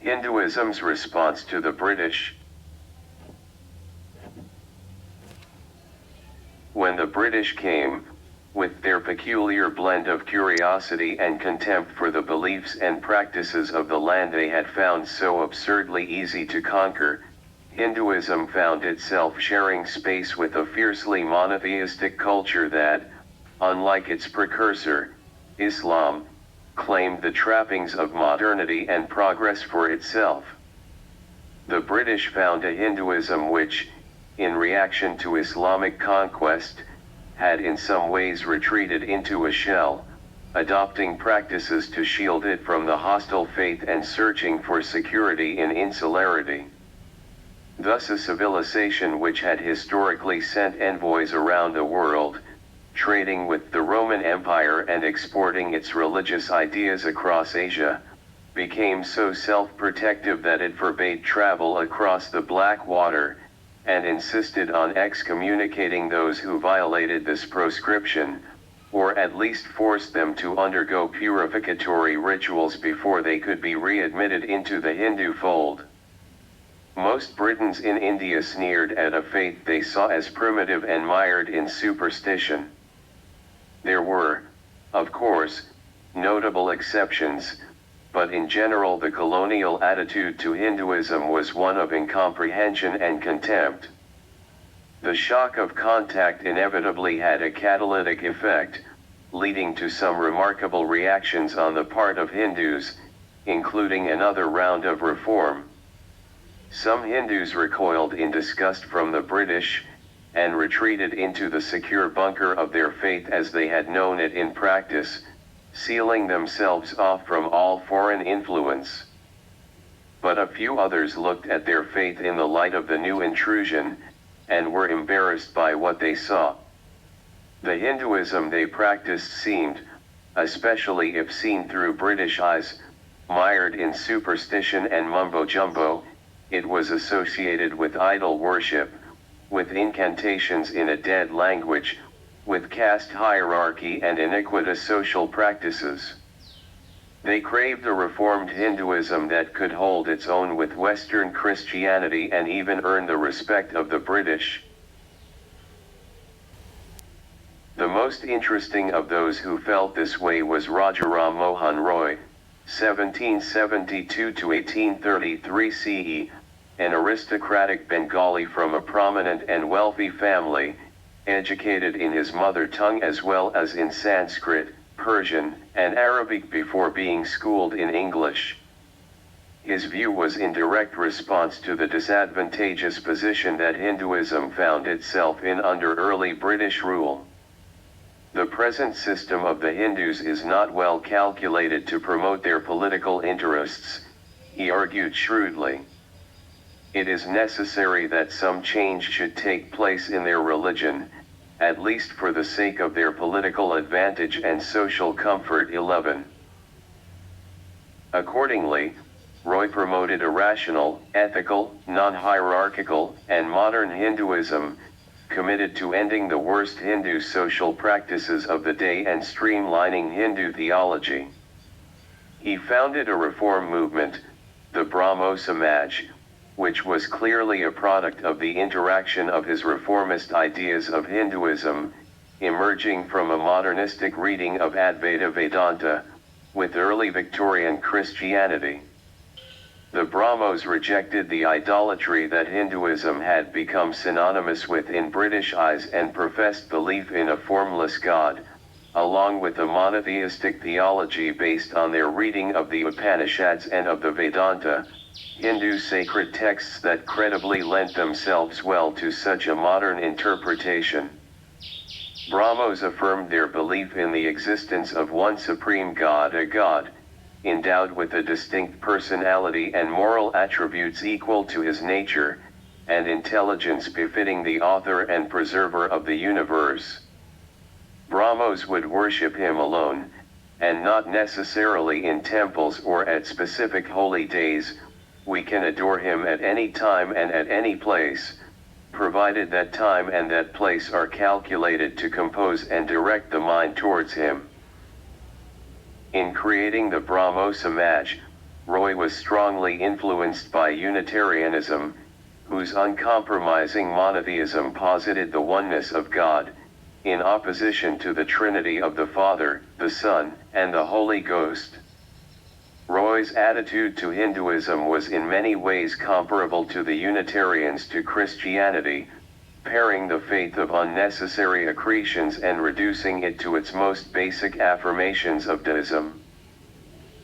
Hinduism's response to the British. When the British came, with their peculiar blend of curiosity and contempt for the beliefs and practices of the land they had found so absurdly easy to conquer, Hinduism found itself sharing space with a fiercely monotheistic culture that, unlike its precursor, Islam, claimed the trappings of modernity and progress for itself. The British found a Hinduism which, in reaction to Islamic conquest, had in some ways retreated into a shell, adopting practices to shield it from the hostile faith and searching for security in insularity. Thus a civilization which had historically sent envoys around the world, trading with the Roman Empire and exporting its religious ideas across Asia, became so self-protective that it forbade travel across the Black Water, and insisted on excommunicating those who violated this proscription, or at least forced them to undergo purificatory rituals before they could be readmitted into the Hindu fold. Most Britons in India sneered at a faith they saw as primitive and mired in superstition. There were, of course, notable exceptions, but in general the colonial attitude to Hinduism was one of incomprehension and contempt. The shock of contact inevitably had a catalytic effect, leading to some remarkable reactions on the part of Hindus, including another round of reform. Some Hindus recoiled in disgust from the British, and retreated into the secure bunker of their faith as they had known it in practice, sealing themselves off from all foreign influence. But a few others looked at their faith in the light of the new intrusion, and were embarrassed by what they saw. The Hinduism they practiced seemed, especially if seen through British eyes, mired in superstition and mumbo-jumbo. It was associated with idol worship, with incantations in a dead language, with caste hierarchy and iniquitous social practices. They craved a reformed Hinduism that could hold its own with Western Christianity and even earn the respect of the British. The most interesting of those who felt this way was Raja Ram Mohan Roy, 1772 to 1833 CE, an aristocratic Bengali from a prominent and wealthy family, educated in his mother tongue as well as in Sanskrit, Persian, and Arabic before being schooled in English. His view was in direct response to the disadvantageous position that Hinduism found itself in under early British rule. The present system of the Hindus is not well calculated to promote their political interests, he argued shrewdly. It is necessary that some change should take place in their religion, at least for the sake of their political advantage and social comfort. 11. Accordingly, Roy promoted a rational, ethical, non-hierarchical, and modern Hinduism, committed to ending the worst Hindu social practices of the day and streamlining Hindu theology. He founded a reform movement, the Brahmo Samaj, which was clearly a product of the interaction of his reformist ideas of Hinduism, emerging from a modernistic reading of Advaita Vedanta, with early Victorian Christianity. The Brahmos rejected the idolatry that Hinduism had become synonymous with in British eyes and professed belief in a formless God, along with a monotheistic theology based on their reading of the Upanishads and of the Vedanta, Hindu sacred texts that credibly lent themselves well to such a modern interpretation. Brahmos affirmed their belief in the existence of one supreme God, a God, endowed with a distinct personality and moral attributes equal to his nature, and intelligence befitting the author and preserver of the universe. Brahmos would worship him alone, and not necessarily in temples or at specific holy days. We can adore him at any time and at any place, provided that time and that place are calculated to compose and direct the mind towards him. In creating the Brahmo Samaj, Roy was strongly influenced by Unitarianism, whose uncompromising monotheism posited the oneness of God, in opposition to the Trinity of the Father, the Son, and the Holy Ghost. Roy's attitude to Hinduism was in many ways comparable to the Unitarians to Christianity, paring the faith of unnecessary accretions and reducing it to its most basic affirmations of deism.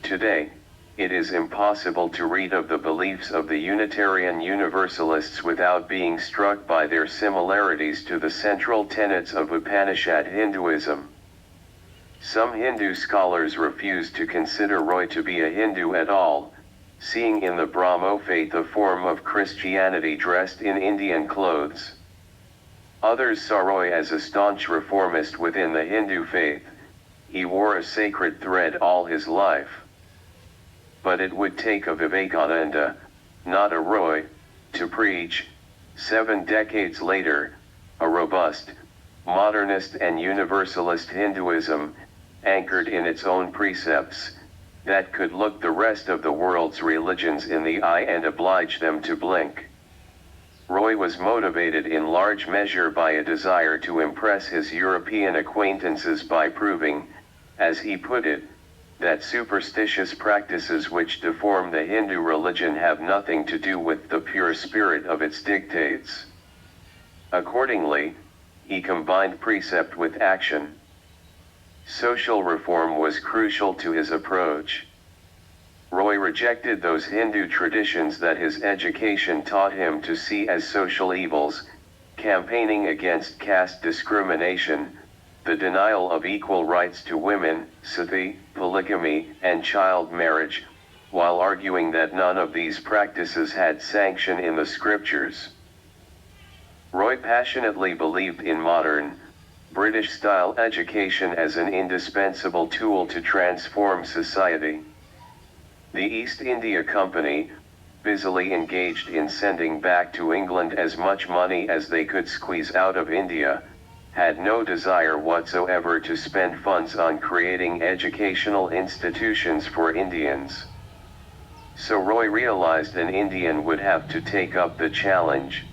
Today, it is impossible to read of the beliefs of the Unitarian Universalists without being struck by their similarities to the central tenets of Upanishad Hinduism. Some Hindu scholars refuse to consider Roy to be a Hindu at all, seeing in the Brahmo faith a form of Christianity dressed in Indian clothes. Others saw Roy as a staunch reformist within the Hindu faith. He wore a sacred thread all his life. But it would take a Vivekananda, not a Roy, to preach, 7 decades later, a robust, modernist and universalist Hinduism, anchored in its own precepts, that could look the rest of the world's religions in the eye and oblige them to blink. Roy was motivated in large measure by a desire to impress his European acquaintances by proving, as he put it, that superstitious practices which deform the Hindu religion have nothing to do with the pure spirit of its dictates. Accordingly, he combined precept with action. Social reform was crucial to his approach. Roy rejected those Hindu traditions that his education taught him to see as social evils, campaigning against caste discrimination, the denial of equal rights to women, sati, polygamy, and child marriage, while arguing that none of these practices had sanction in the scriptures. Roy passionately believed in modern, British-style education as an indispensable tool to transform society. The East India Company, busily engaged in sending back to England as much money as they could squeeze out of India, had no desire whatsoever to spend funds on creating educational institutions for Indians. So Roy realized an Indian would have to take up the challenge.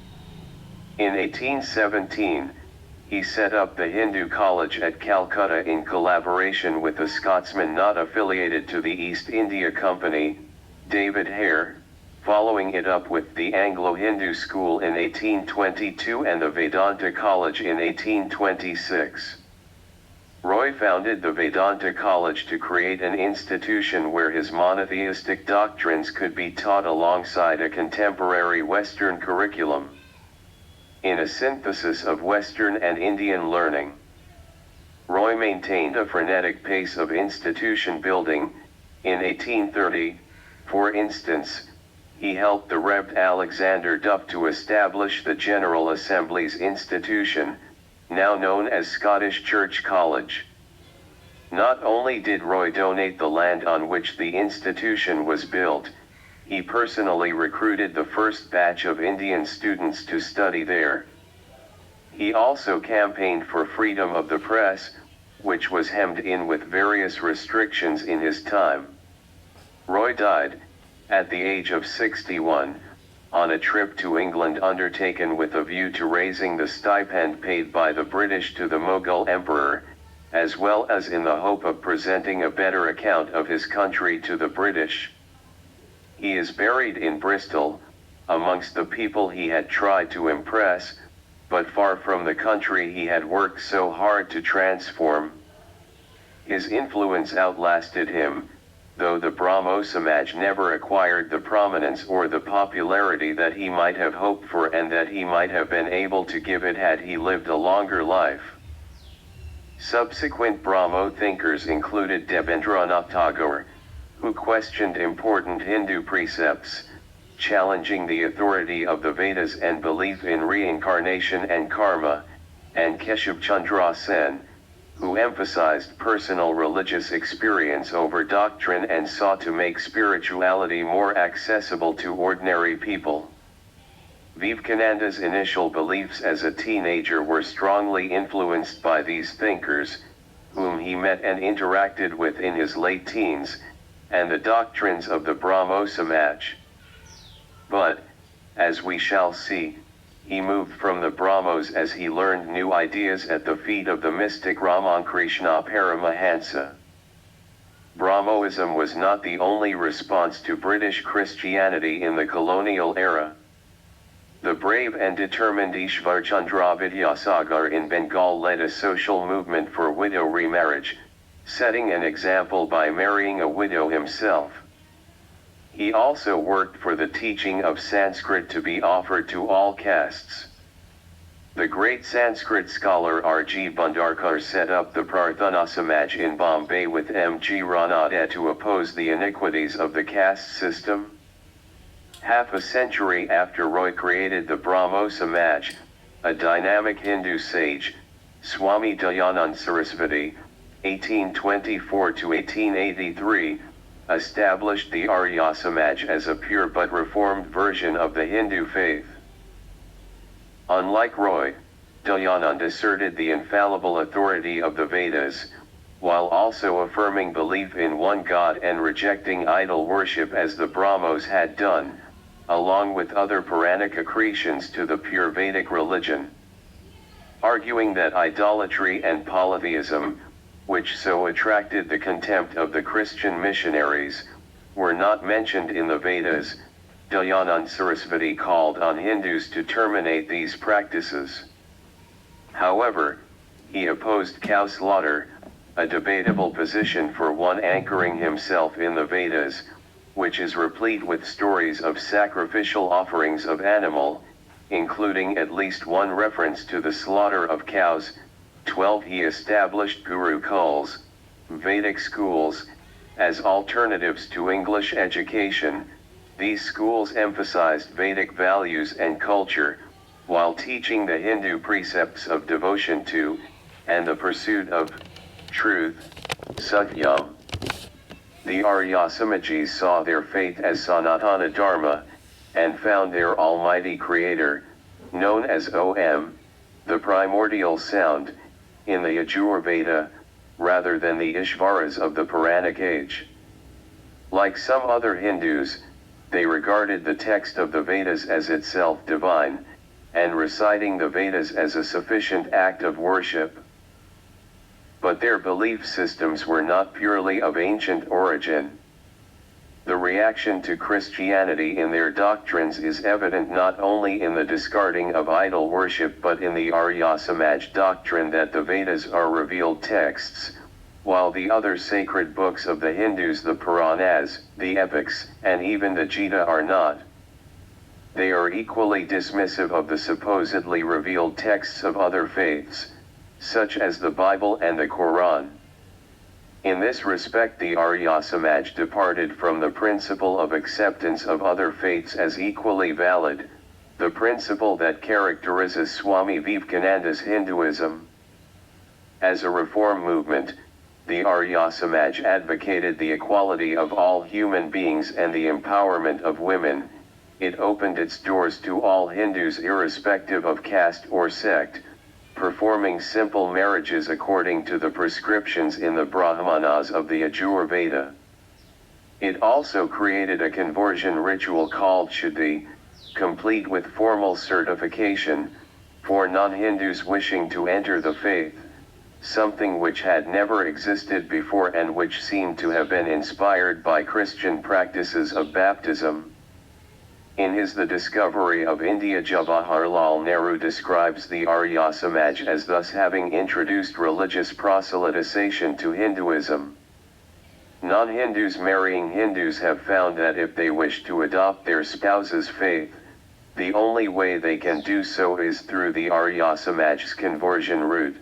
In 1817, he set up the Hindu College at Calcutta in collaboration with a Scotsman not affiliated to the East India Company, David Hare, following it up with the Anglo-Hindu School in 1822 and the Vedanta College in 1826. Roy founded the Vedanta College to create an institution where his monotheistic doctrines could be taught alongside a contemporary Western curriculum, in a synthesis of Western and Indian learning. Roy maintained a frenetic pace of institution building. In 1830, for instance, he helped the Rev. Alexander Duff to establish the General Assembly's institution, now known as Scottish Church College. Not only did Roy donate the land on which the institution was built, he personally recruited the first batch of Indian students to study there. He also campaigned for freedom of the press, which was hemmed in with various restrictions in his time. Roy died, at the age of 61, on a trip to England undertaken with a view to raising the stipend paid by the British to the Mughal emperor, as well as in the hope of presenting a better account of his country to the British. He is buried in Bristol, amongst the people he had tried to impress, but far from the country he had worked so hard to transform. His influence outlasted him, though the Brahmo Samaj never acquired the prominence or the popularity that he might have hoped for and that he might have been able to give it had he lived a longer life. Subsequent Brahmo thinkers included Debendranath Tagore, who questioned important Hindu precepts, challenging the authority of the Vedas and belief in reincarnation and karma, and Keshav Chandra Sen, who emphasized personal religious experience over doctrine and sought to make spirituality more accessible to ordinary people. Vivekananda's initial beliefs as a teenager were strongly influenced by these thinkers, whom he met and interacted with in his late teens, and the doctrines of the Brahmo Samaj. But, as we shall see, he moved from the Brahmos as he learned new ideas at the feet of the mystic Ramakrishna Paramahansa. Brahmoism was not the only response to British Christianity in the colonial era. The brave and determined Ishvarchandra Vidyasagar in Bengal led a social movement for widow remarriage, setting an example by marrying a widow himself. He also worked for the teaching of Sanskrit to be offered to all castes. The great Sanskrit scholar R.G. Bhandarkar set up the Prarthana Samaj in Bombay with M.G. Ranade to oppose the iniquities of the caste system. Half a century after Roy created the Brahmo Samaj, a dynamic Hindu sage, Swami Dayanand Sarasvati, 1824–1883, established the Arya Samaj as a pure but reformed version of the Hindu faith. Unlike Roy, Dayanand asserted the infallible authority of the Vedas, while also affirming belief in one God and rejecting idol worship as the Brahmos had done, along with other Puranic accretions to the pure Vedic religion. Arguing that idolatry and polytheism, which so attracted the contempt of the Christian missionaries, were not mentioned in the Vedas, Dayanand Sarasvati called on Hindus to terminate these practices. However, he opposed cow slaughter, a debatable position for one anchoring himself in the Vedas, which is replete with stories of sacrificial offerings of animal, including at least one reference to the slaughter of cows. 12. He established Gurukuls, Vedic schools, as alternatives to English education. These schools emphasized Vedic values and culture, while teaching the Hindu precepts of devotion to, and the pursuit of, truth, Satyam. The Arya Samajis saw their faith as Sanatana Dharma, and found their almighty creator, known as Om, the primordial sound, in the Yajurveda, rather than the Ishvaras of the Puranic age. Like some other Hindus, they regarded the text of the Vedas as itself divine, and reciting the Vedas as a sufficient act of worship. But their belief systems were not purely of ancient origin. The reaction to Christianity in their doctrines is evident not only in the discarding of idol worship but in the Arya Samaj doctrine that the Vedas are revealed texts, while the other sacred books of the Hindus, the Puranas, the epics, and even the Gita are not. They are equally dismissive of the supposedly revealed texts of other faiths, such as the Bible and the Quran. In this respect, the Arya Samaj departed from the principle of acceptance of other faiths as equally valid, the principle that characterizes Swami Vivekananda's Hinduism. As a reform movement, the Arya Samaj advocated the equality of all human beings and the empowerment of women. It opened its doors to all Hindus irrespective of caste or sect, performing simple marriages according to the prescriptions in the Brahmanas of the Yajurveda. It also created a conversion ritual called Shuddhi, complete with formal certification, for non-Hindus wishing to enter the faith, something which had never existed before and which seemed to have been inspired by Christian practices of baptism. In his The Discovery of India, Jawaharlal Nehru describes the Arya Samaj as thus having introduced religious proselytization to Hinduism. Non-Hindus marrying Hindus have found that if they wish to adopt their spouse's faith, the only way they can do so is through the Arya Samaj's conversion route.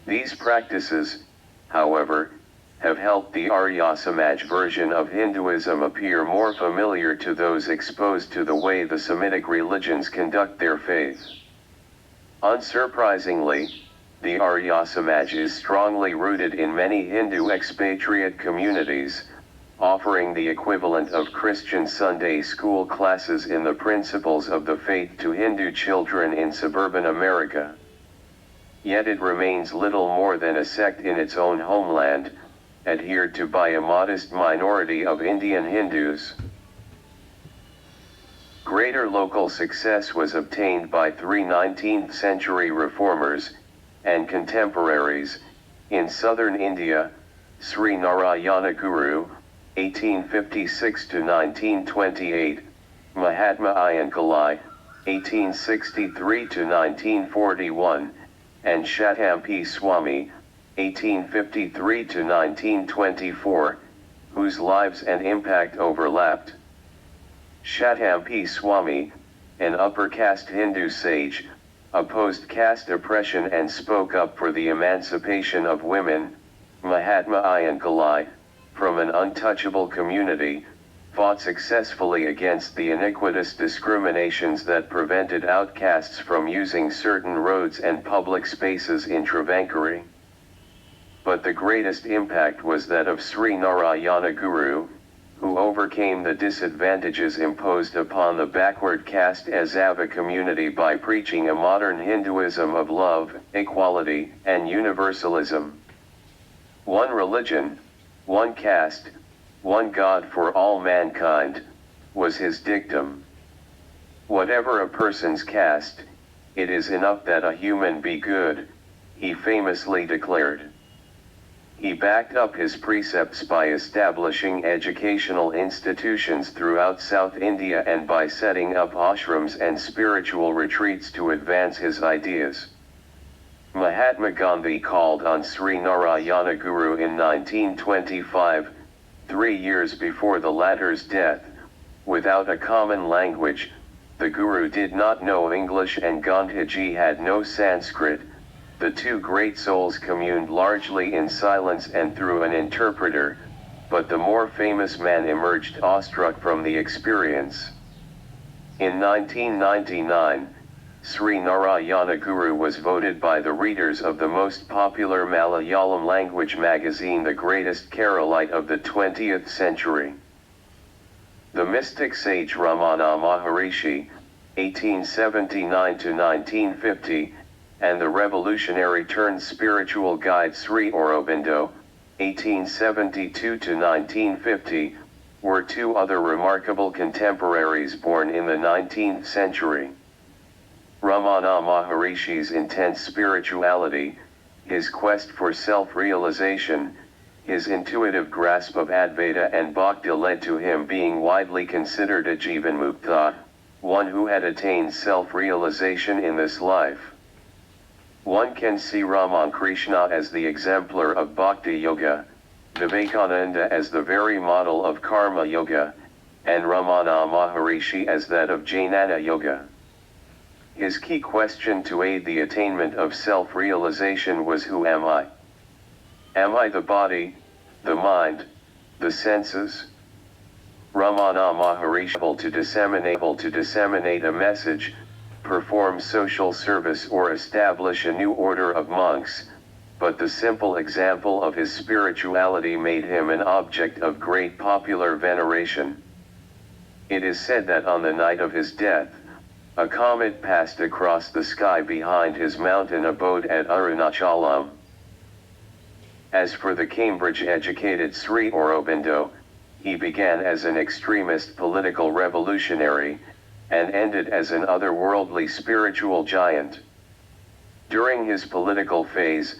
These practices, however, have helped the Arya Samaj version of Hinduism appear more familiar to those exposed to the way the Semitic religions conduct their faith. Unsurprisingly, the Arya Samaj is strongly rooted in many Hindu expatriate communities, offering the equivalent of Christian Sunday school classes in the principles of the faith to Hindu children in suburban America. Yet it remains little more than a sect in its own homeland, adhered to by a modest minority of Indian Hindus. Greater local success was obtained by three 19th-century reformers and contemporaries in southern India: Sri Narayana Guru, 1856–1928, Mahatma Ayankalai, 1863–1941, and Shatampi Swami, 1853–1924, whose lives and impact overlapped. Shatampi Swami, an upper caste Hindu sage, opposed caste oppression and spoke up for the emancipation of women. Mahatma Ayankalai, from an untouchable community, fought successfully against the iniquitous discriminations that prevented outcasts from using certain roads and public spaces in Travancore. But the greatest impact was that of Sri Narayana Guru, who overcame the disadvantages imposed upon the backward caste Azava community by preaching a modern Hinduism of love, equality, and universalism. One religion, one caste, one God for all mankind, was his dictum. Whatever a person's caste, it is enough that a human be good, he famously declared. He backed up his precepts by establishing educational institutions throughout South India and by setting up ashrams and spiritual retreats to advance his ideas. Mahatma Gandhi called on Sri Narayana Guru in 1925, 3 years before the latter's death. Without a common language, the Guru did not know English and Gandhiji had no Sanskrit. The two great souls communed largely in silence and through an interpreter, but the more famous man emerged awestruck from the experience. In 1999, Sri Narayana Guru was voted by the readers of the most popular Malayalam language magazine the greatest Keralite of the 20th century. The mystic sage Ramana Maharishi, 1879–1950, and the revolutionary-turned-spiritual guide Sri Aurobindo, 1872–1950, were two other remarkable contemporaries born in the 19th century. Ramana Maharishi's intense spirituality, his quest for self-realization, his intuitive grasp of Advaita and Bhakti led to him being widely considered a Jivanmukta, one who had attained self-realization in this life. One can see Ramakrishna as the exemplar of Bhakti Yoga, Vivekananda as the very model of Karma Yoga, and Ramana Maharishi as that of Jnana Yoga. His key question to aid the attainment of self-realization was, who am I? Am I the body, the mind, the senses? Ramana Maharishi able to disseminate a message, perform social service or establish a new order of monks, but the simple example of his spirituality made him an object of great popular veneration. It is said that on the night of his death, a comet passed across the sky behind his mountain abode at Arunachalam. As for the Cambridge-educated Sri Aurobindo, he began as an extremist political revolutionary, and ended as an otherworldly spiritual giant. During his political phase,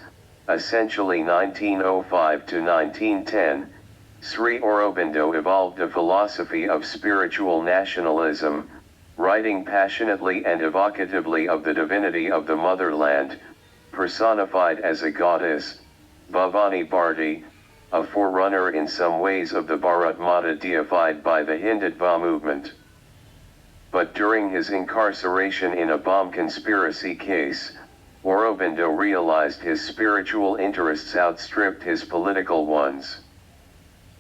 essentially 1905 to 1910, Sri Aurobindo evolved a philosophy of spiritual nationalism, writing passionately and evocatively of the divinity of the motherland, personified as a goddess, Bhavani Bharti, a forerunner in some ways of the Bharat Mata deified by the Hindutva movement. But during his incarceration in a bomb conspiracy case, Aurobindo realized his spiritual interests outstripped his political ones.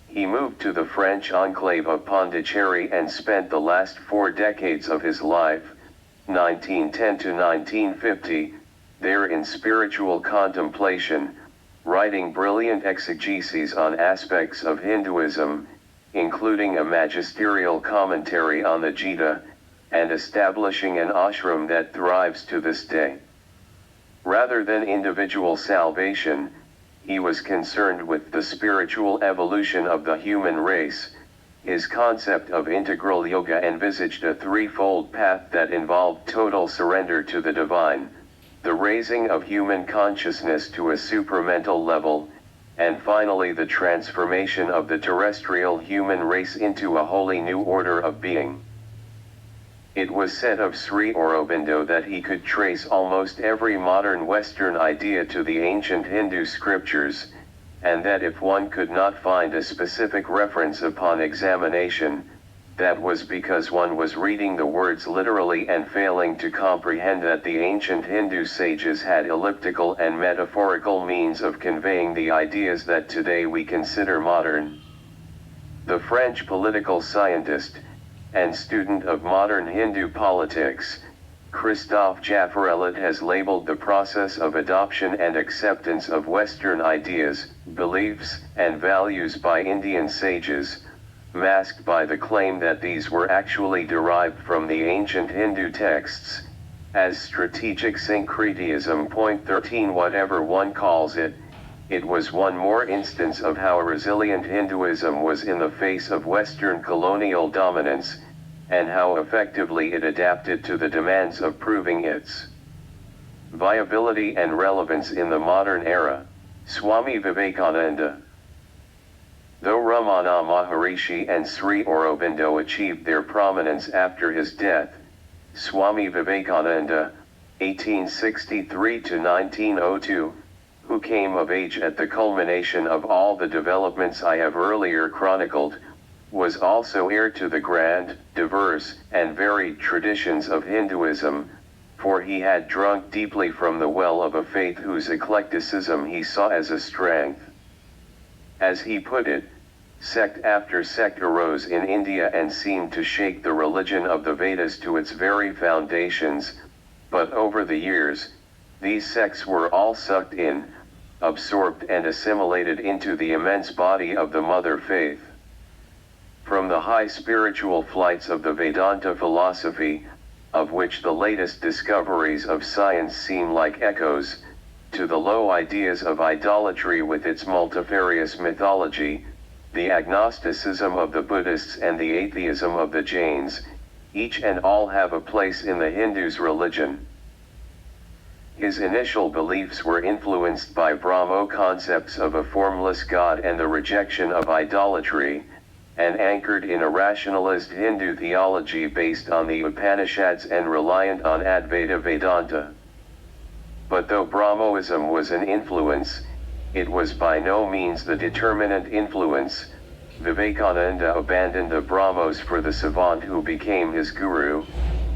He moved to the French enclave of Pondicherry and spent the last 4 decades of his life, 1910 to 1950, there in spiritual contemplation, writing brilliant exegeses on aspects of Hinduism, including a magisterial commentary on the Gita, and establishing an ashram that thrives to this day. Rather than individual salvation, he was concerned with the spiritual evolution of the human race. His concept of integral yoga envisaged a threefold path that involved total surrender to the divine, the raising of human consciousness to a supramental level, and finally the transformation of the terrestrial human race into a wholly new order of being. It was said of Sri Aurobindo that he could trace almost every modern Western idea to the ancient Hindu scriptures, and that if one could not find a specific reference upon examination, that was because one was reading the words literally and failing to comprehend that the ancient Hindu sages had elliptical and metaphorical means of conveying the ideas that today we consider modern. The French political scientist and student of modern Hindu politics, Christophe Jaffarelot, has labeled the process of adoption and acceptance of Western ideas, beliefs, and values by Indian sages, masked by the claim that these were actually derived from the ancient Hindu texts, as strategic syncretism. Point 13. Whatever one calls it, it was one more instance of how resilient Hinduism was in the face of Western colonial dominance, and how effectively it adapted to the demands of proving its viability and relevance in the modern era. Swami Vivekananda. Though Ramana Maharishi and Sri Aurobindo achieved their prominence after his death, Swami Vivekananda, 1863 to 1902, who came of age at the culmination of all the developments I have earlier chronicled, was also heir to the grand, diverse, and varied traditions of Hinduism, for he had drunk deeply from the well of a faith whose eclecticism he saw as a strength. As he put it, sect after sect arose in India and seemed to shake the religion of the Vedas to its very foundations, but over the years, these sects were all sucked in, absorbed and assimilated into the immense body of the mother faith. From the high spiritual flights of the Vedanta philosophy, of which the latest discoveries of science seem like echoes, to the low ideas of idolatry with its multifarious mythology, the agnosticism of the Buddhists and the atheism of the Jains, each and all have a place in the Hindu's religion. His initial beliefs were influenced by Brahmo concepts of a formless God and the rejection of idolatry, and anchored in a rationalist Hindu theology based on the Upanishads and reliant on Advaita Vedanta. But though Brahmoism was an influence, it was by no means the determinant influence. Vivekananda abandoned the Brahmos for the savant who became his guru,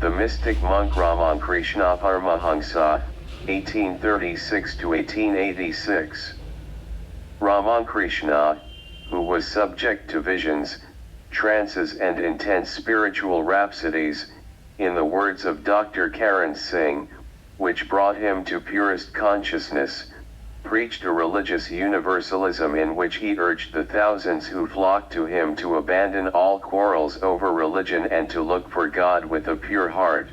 the mystic monk Ramakrishna Paramahansa, 1836 to 1886. Ramakrishna, who was subject to visions, trances and intense spiritual rhapsodies, in the words of Dr. Karan Singh, which brought him to purest consciousness, preached a religious universalism in which he urged the thousands who flocked to him to abandon all quarrels over religion and to look for God with a pure heart.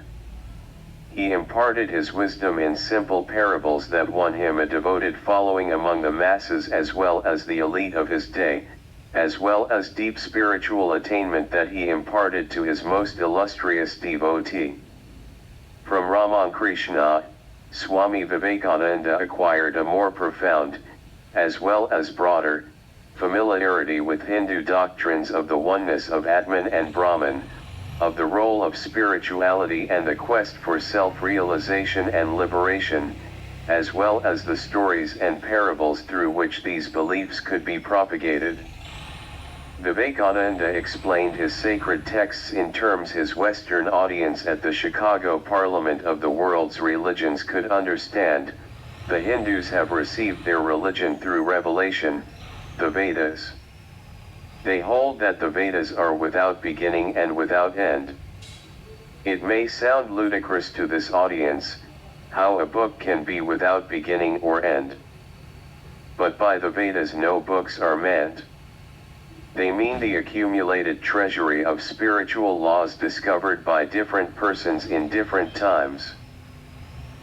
He imparted his wisdom in simple parables that won him a devoted following among the masses as well as the elite of his day, as well as deep spiritual attainment that he imparted to his most illustrious devotee. From Ramakrishna, Swami Vivekananda acquired a more profound, as well as broader, familiarity with Hindu doctrines of the oneness of Atman and Brahman, of the role of spirituality and the quest for self-realization and liberation, as well as the stories and parables through which these beliefs could be propagated. Vivekananda explained his sacred texts in terms his Western audience at the Chicago Parliament of the World's Religions could understand. The Hindus have received their religion through revelation, the Vedas. They hold that the Vedas are without beginning and without end. It may sound ludicrous to this audience, how a book can be without beginning or end. But by the Vedas no books are meant. They mean the accumulated treasury of spiritual laws discovered by different persons in different times.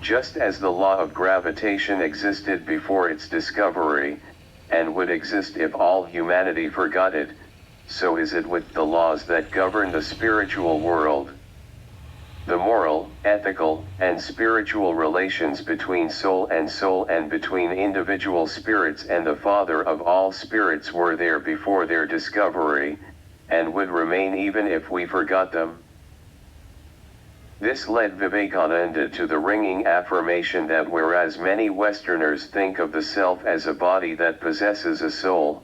Just as the law of gravitation existed before its discovery, and would exist if all humanity forgot it, so is it with the laws that govern the spiritual world. The moral, ethical, and spiritual relations between soul and between individual spirits and the Father of all spirits were there before their discovery, and would remain even if we forgot them. This led Vivekananda to the ringing affirmation that whereas many Westerners think of the self as a body that possesses a soul,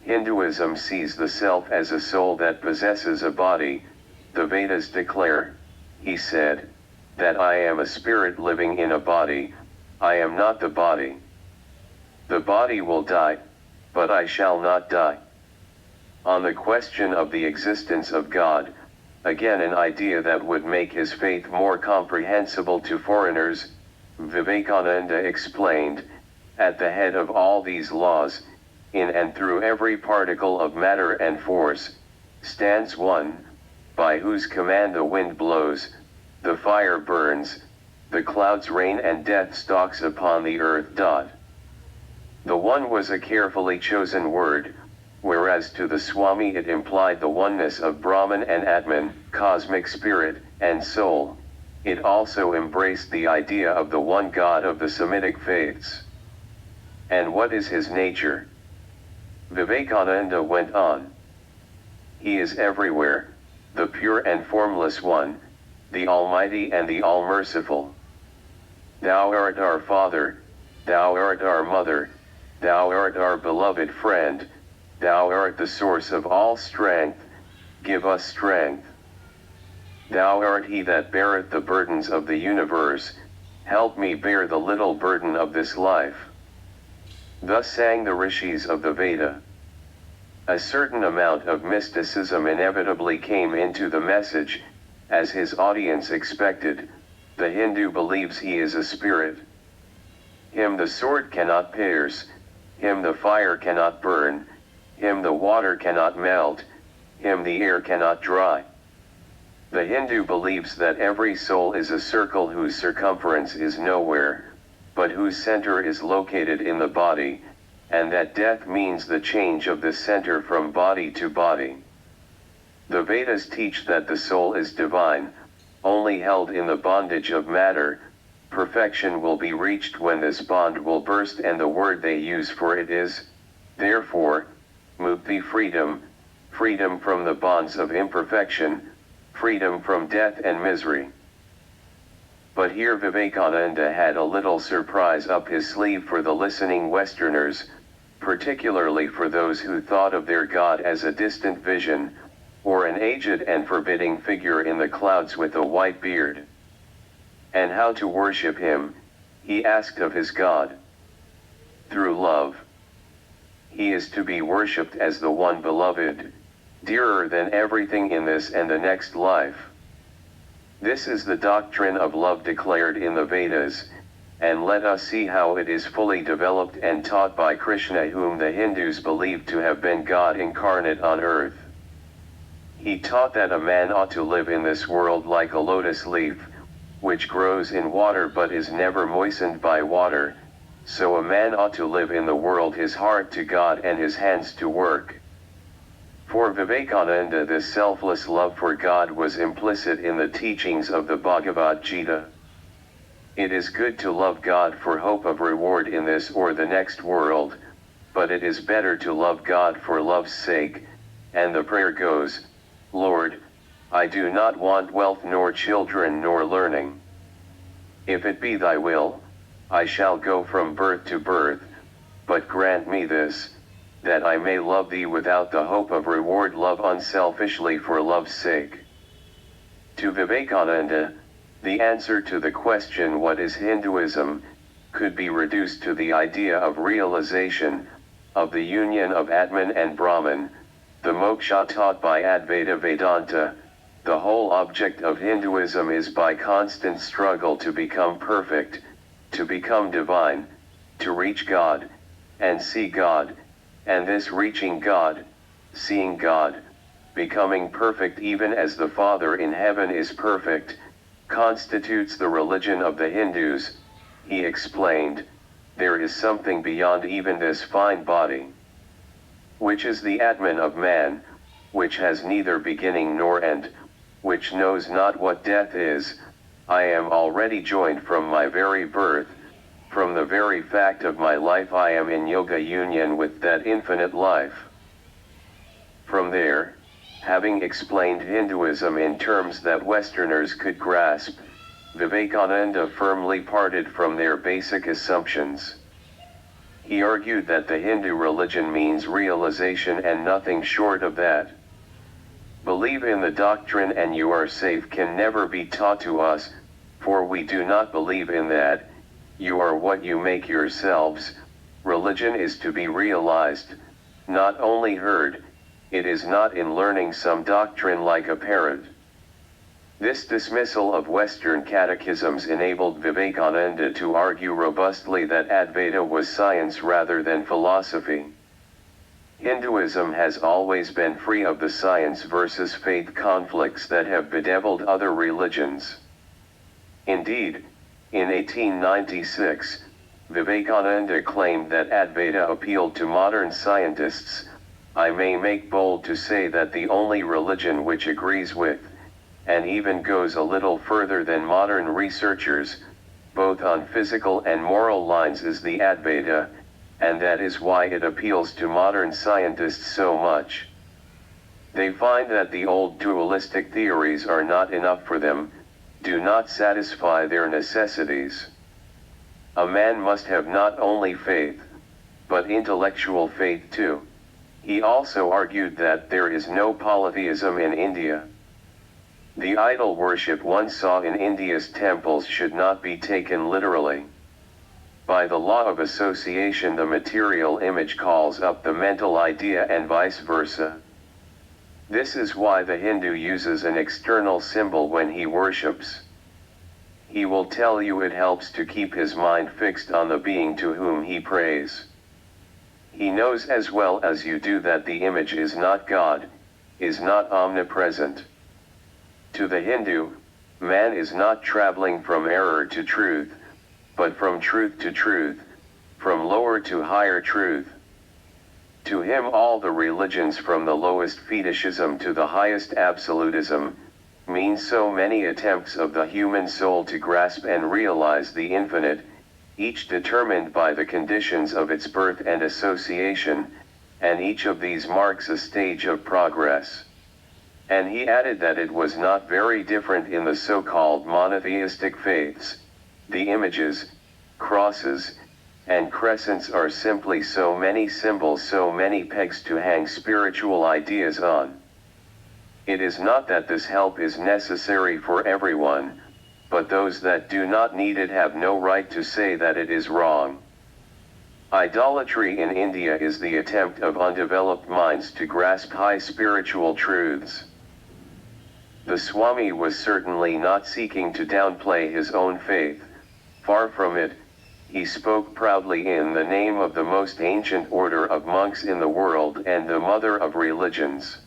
Hinduism sees the self as a soul that possesses a body. The Vedas declare, he said, that I am a spirit living in a body, I am not the body. The body will die, but I shall not die. On the question of the existence of God, again an idea that would make his faith more comprehensible to foreigners, Vivekananda explained, at the head of all these laws, in and through every particle of matter and force, stands one, by whose command the wind blows, the fire burns, the clouds rain and death stalks upon the earth. The one was a carefully chosen word, whereas to the Swami it implied the oneness of Brahman and Atman, cosmic spirit, and soul. It also embraced the idea of the one God of the Semitic faiths. And what is his nature? Vivekananda went on. He is everywhere, the pure and formless one, the Almighty and the All-Merciful. Thou art our Father, Thou art our Mother, Thou art our beloved friend, Thou art the source of all strength, give us strength. Thou art he that beareth the burdens of the universe, help me bear the little burden of this life. Thus sang the rishis of the Veda. A certain amount of mysticism inevitably came into the message, as his audience expected. The Hindu believes he is a spirit. Him the sword cannot pierce, him the fire cannot burn, him the water cannot melt, him the air cannot dry. The Hindu believes that every soul is a circle whose circumference is nowhere, but whose center is located in the body, and that death means the change of the center from body to body. The Vedas teach that the soul is divine, only held in the bondage of matter. Perfection will be reached when this bond will burst, and the word they use for it is, therefore, mukti, freedom, freedom from the bonds of imperfection, freedom from death and misery. But here Vivekananda had a little surprise up his sleeve for the listening Westerners, particularly for those who thought of their God as a distant vision, or an aged and forbidding figure in the clouds with a white beard. And how to worship him, he asked of his God. Through love. He is to be worshipped as the one beloved, dearer than everything in this and the next life. This is the doctrine of love declared in the Vedas, and let us see how it is fully developed and taught by Krishna, whom the Hindus believe to have been God incarnate on earth. He taught that a man ought to live in this world like a lotus leaf, which grows in water but is never moistened by water, so a man ought to live in the world his heart to God and his hands to work. For Vivekananda, this selfless love for God was implicit in the teachings of the Bhagavad Gita. It is good to love God for hope of reward in this or the next world, but it is better to love God for love's sake, and the prayer goes, Lord, I do not want wealth nor children nor learning. If it be thy will, I shall go from birth to birth, but grant me this, that I may love thee without the hope of reward, love unselfishly for love's sake. To Vivekananda, the answer to the question what is Hinduism, could be reduced to the idea of realization, of the union of Atman and Brahman, the moksha taught by Advaita Vedanta. The whole object of Hinduism is by constant struggle to become perfect, to become divine, to reach God, and see God, and this reaching God, seeing God, becoming perfect even as the Father in heaven is perfect, constitutes the religion of the Hindus. He explained, there is something beyond even this fine body, which is the Atman of man, which has neither beginning nor end, which knows not what death is. I am already joined from my very birth. From the very fact of my life I am in yoga union with that infinite life. From there, having explained Hinduism in terms that Westerners could grasp, Vivekananda firmly parted from their basic assumptions. He argued that the Hindu religion means realization and nothing short of that. Believe in the doctrine and you are safe can never be taught to us, for we do not believe in that. You are what you make yourselves. Religion is to be realized, not only heard. It is not in learning some doctrine like a parrot. This dismissal of Western catechisms enabled Vivekananda to argue robustly that Advaita was science rather than philosophy. Hinduism has always been free of the science versus faith conflicts that have bedeviled other religions. Indeed, in 1896, Vivekananda claimed that Advaita appealed to modern scientists. I may make bold to say that the only religion which agrees with, and even goes a little further than modern researchers, both on physical and moral lines, is the Advaita, and that is why it appeals to modern scientists so much. They find that the old dualistic theories are not enough for them, do not satisfy their necessities. A man must have not only faith, but intellectual faith too. He also argued that there is no polytheism in India. The idol worship one saw in India's temples should not be taken literally. By the law of association, the material image calls up the mental idea and vice versa. This is why the Hindu uses an external symbol when he worships. He will tell you it helps to keep his mind fixed on the being to whom he prays. He knows as well as you do that the image is not God, is not omnipresent. To the Hindu, man is not traveling from error to truth, but from truth to truth, from lower to higher truth. To him all the religions from the lowest fetishism to the highest absolutism, mean so many attempts of the human soul to grasp and realize the infinite, each determined by the conditions of its birth and association, and each of these marks a stage of progress. And he added that it was not very different in the so-called monotheistic faiths. The images, crosses, and crescents are simply so many symbols, so many pegs to hang spiritual ideas on. It is not that this help is necessary for everyone, but those that do not need it have no right to say that it is wrong. Idolatry in India is the attempt of undeveloped minds to grasp high spiritual truths. The Swami was certainly not seeking to downplay his own faith. Far from it, he spoke proudly in the name of the most ancient order of monks in the world and the mother of religions.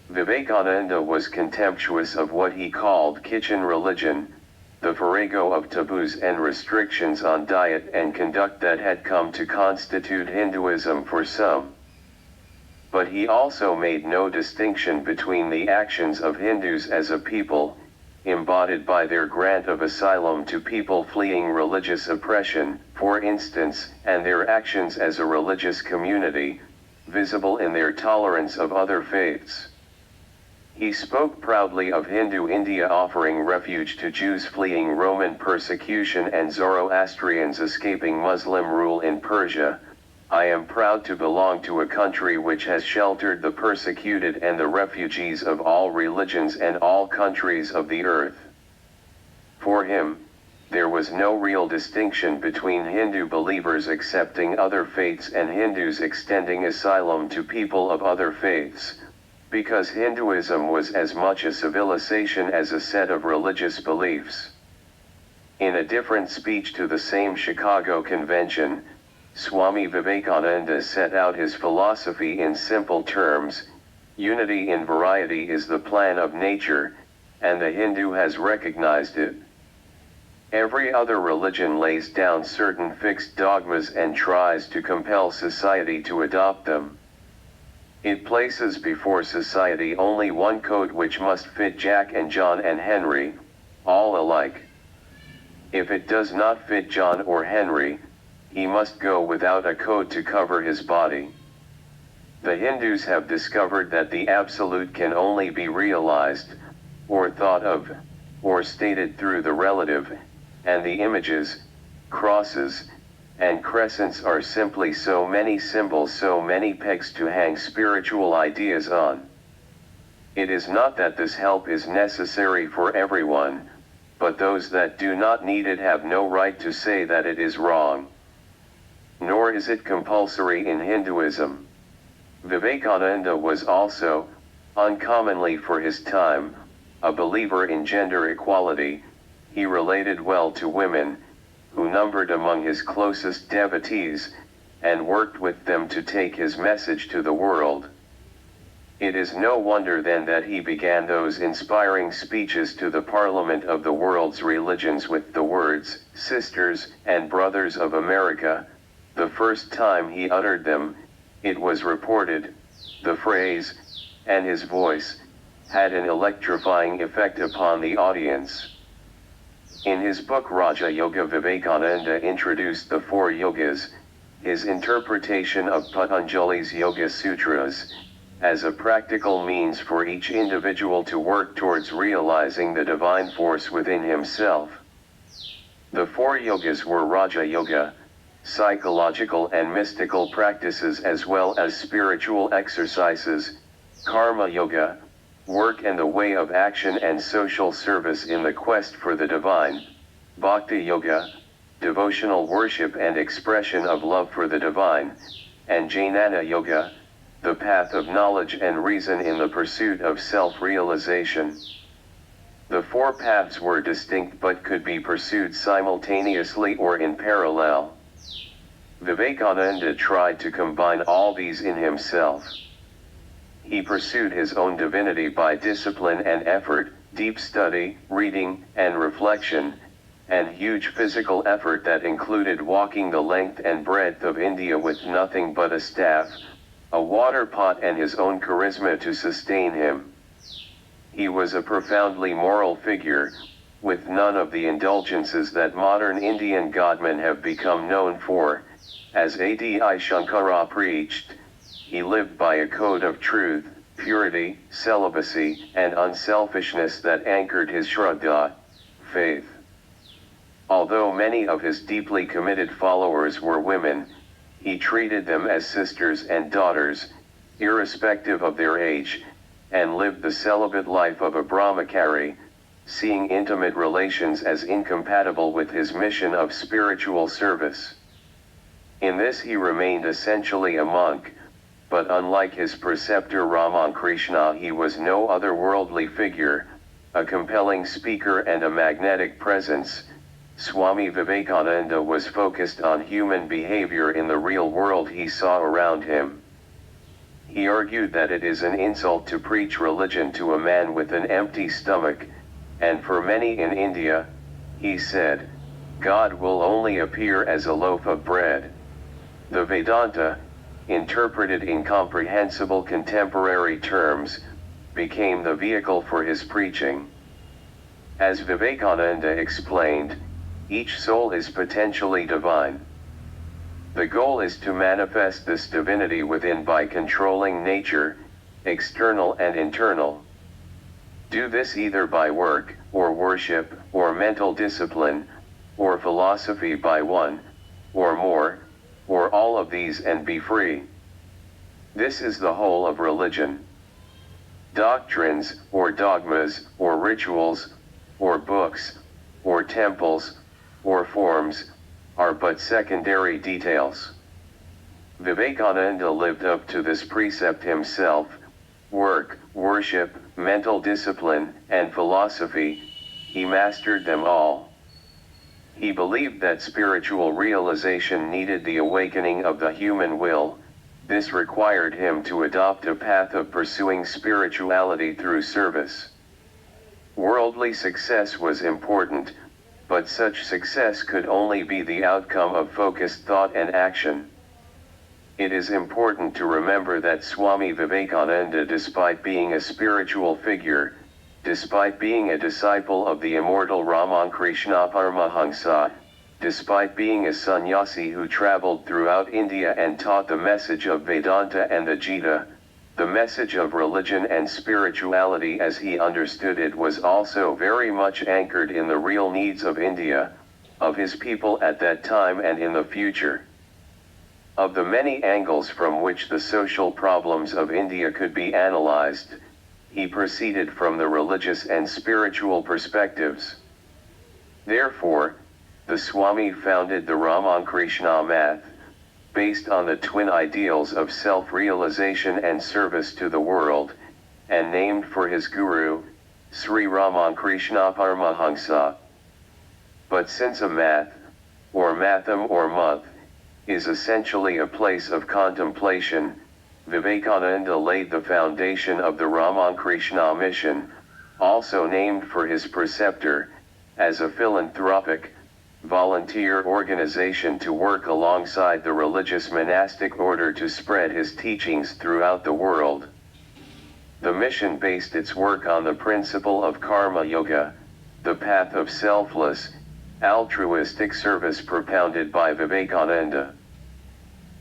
Vivekananda was contemptuous of what he called kitchen religion, the farrago of taboos and restrictions on diet and conduct that had come to constitute Hinduism for some. But he also made no distinction between the actions of Hindus as a people, embodied by their grant of asylum to people fleeing religious oppression, for instance, and their actions as a religious community, visible in their tolerance of other faiths. He spoke proudly of Hindu India offering refuge to Jews fleeing Roman persecution and Zoroastrians escaping Muslim rule in Persia. I am proud to belong to a country which has sheltered the persecuted and the refugees of all religions and all countries of the earth. For him, there was no real distinction between Hindu believers accepting other faiths and Hindus extending asylum to people of other faiths, because Hinduism was as much a civilization as a set of religious beliefs. In a different speech to the same Chicago convention, Swami Vivekananda set out his philosophy in simple terms: unity in variety is the plan of nature, and the Hindu has recognized it. Every other religion lays down certain fixed dogmas and tries to compel society to adopt them. It places before society only one code which must fit Jack and John and Henry, all alike. If it does not fit John or Henry, he must go without a code to cover his body. The Hindus have discovered that the absolute can only be realized, or thought of, or stated through the relative, and the images, crosses, and crescents are simply so many symbols, so many pegs to hang spiritual ideas on. It is not that this help is necessary for everyone, but those that do not need it have no right to say that it is wrong. Nor is it compulsory in Hinduism. Vivekananda was also, uncommonly for his time, a believer in gender equality. He related well to women, who numbered among his closest devotees, and worked with them to take his message to the world. It is no wonder then that he began those inspiring speeches to the Parliament of the world's religions with the words, "Sisters and brothers of America." The first time he uttered them, it was reported, the phrase, and his voice, had an electrifying effect upon the audience. In his book Raja Yoga, Vivekananda introduced the 4 yogas, his interpretation of Patanjali's Yoga Sutras, as a practical means for each individual to work towards realizing the divine force within himself. The 4 yogas were Raja Yoga, psychological and mystical practices as well as spiritual exercises, Karma Yoga, work and the way of action and social service in the quest for the divine, Bhakti Yoga, devotional worship and expression of love for the divine, and Jnana Yoga, the path of knowledge and reason in the pursuit of self-realization. The 4 paths were distinct but could be pursued simultaneously or in parallel. Vivekananda tried to combine all these in himself. He pursued his own divinity by discipline and effort, deep study, reading, and reflection, and huge physical effort that included walking the length and breadth of India with nothing but a staff, a water pot and his own charisma to sustain him. He was a profoundly moral figure, with none of the indulgences that modern Indian godmen have become known for. As Adi Shankara preached, he lived by a code of truth, purity, celibacy, and unselfishness that anchored his Shraddha, faith. Although many of his deeply committed followers were women, he treated them as sisters and daughters, irrespective of their age, and lived the celibate life of a brahmachari, seeing intimate relations as incompatible with his mission of spiritual service. In this he remained essentially a monk, but unlike his preceptor Ramakrishna, he was no otherworldly figure, a compelling speaker and a magnetic presence. Swami Vivekananda was focused on human behavior in the real world he saw around him. He argued that it is an insult to preach religion to a man with an empty stomach, and for many in India, he said, God will only appear as a loaf of bread. The Vedanta, interpreted in comprehensible contemporary terms, became the vehicle for his preaching. As Vivekananda explained, each soul is potentially divine. The goal is to manifest this divinity within by controlling nature, external and internal. Do this either by work, or worship, or mental discipline, or philosophy by one, or more, or all of these and be free. This is the whole of religion. Doctrines, or dogmas, or rituals, or books, or temples, or forms, are but secondary details. Vivekananda lived up to this precept himself. Work, worship, mental discipline, and philosophy, he mastered them all. He believed that spiritual realization needed the awakening of the human will. This required him to adopt a path of pursuing spirituality through service. Worldly success was important, but such success could only be the outcome of focused thought and action. It is important to remember that Swami Vivekananda, despite being a spiritual figure, despite being a disciple of the immortal Ramakrishna Paramahansa, despite being a sannyasi who traveled throughout India and taught the message of Vedanta and the Gita, the message of religion and spirituality as he understood it was also very much anchored in the real needs of India, of his people at that time and in the future. Of the many angles from which the social problems of India could be analyzed, he proceeded from the religious and spiritual perspectives. Therefore, the Swami founded the Ramakrishna Math, based on the twin ideals of self-realization and service to the world, and named for his guru, Sri Ramakrishna Paramahansa. But since a math, or matham or month, is essentially a place of contemplation, Vivekananda laid the foundation of the Ramakrishna Mission, also named for his preceptor, as a philanthropic, volunteer organization to work alongside the religious monastic order to spread his teachings throughout the world. The mission based its work on the principle of karma yoga, the path of selfless, altruistic service propounded by Vivekananda.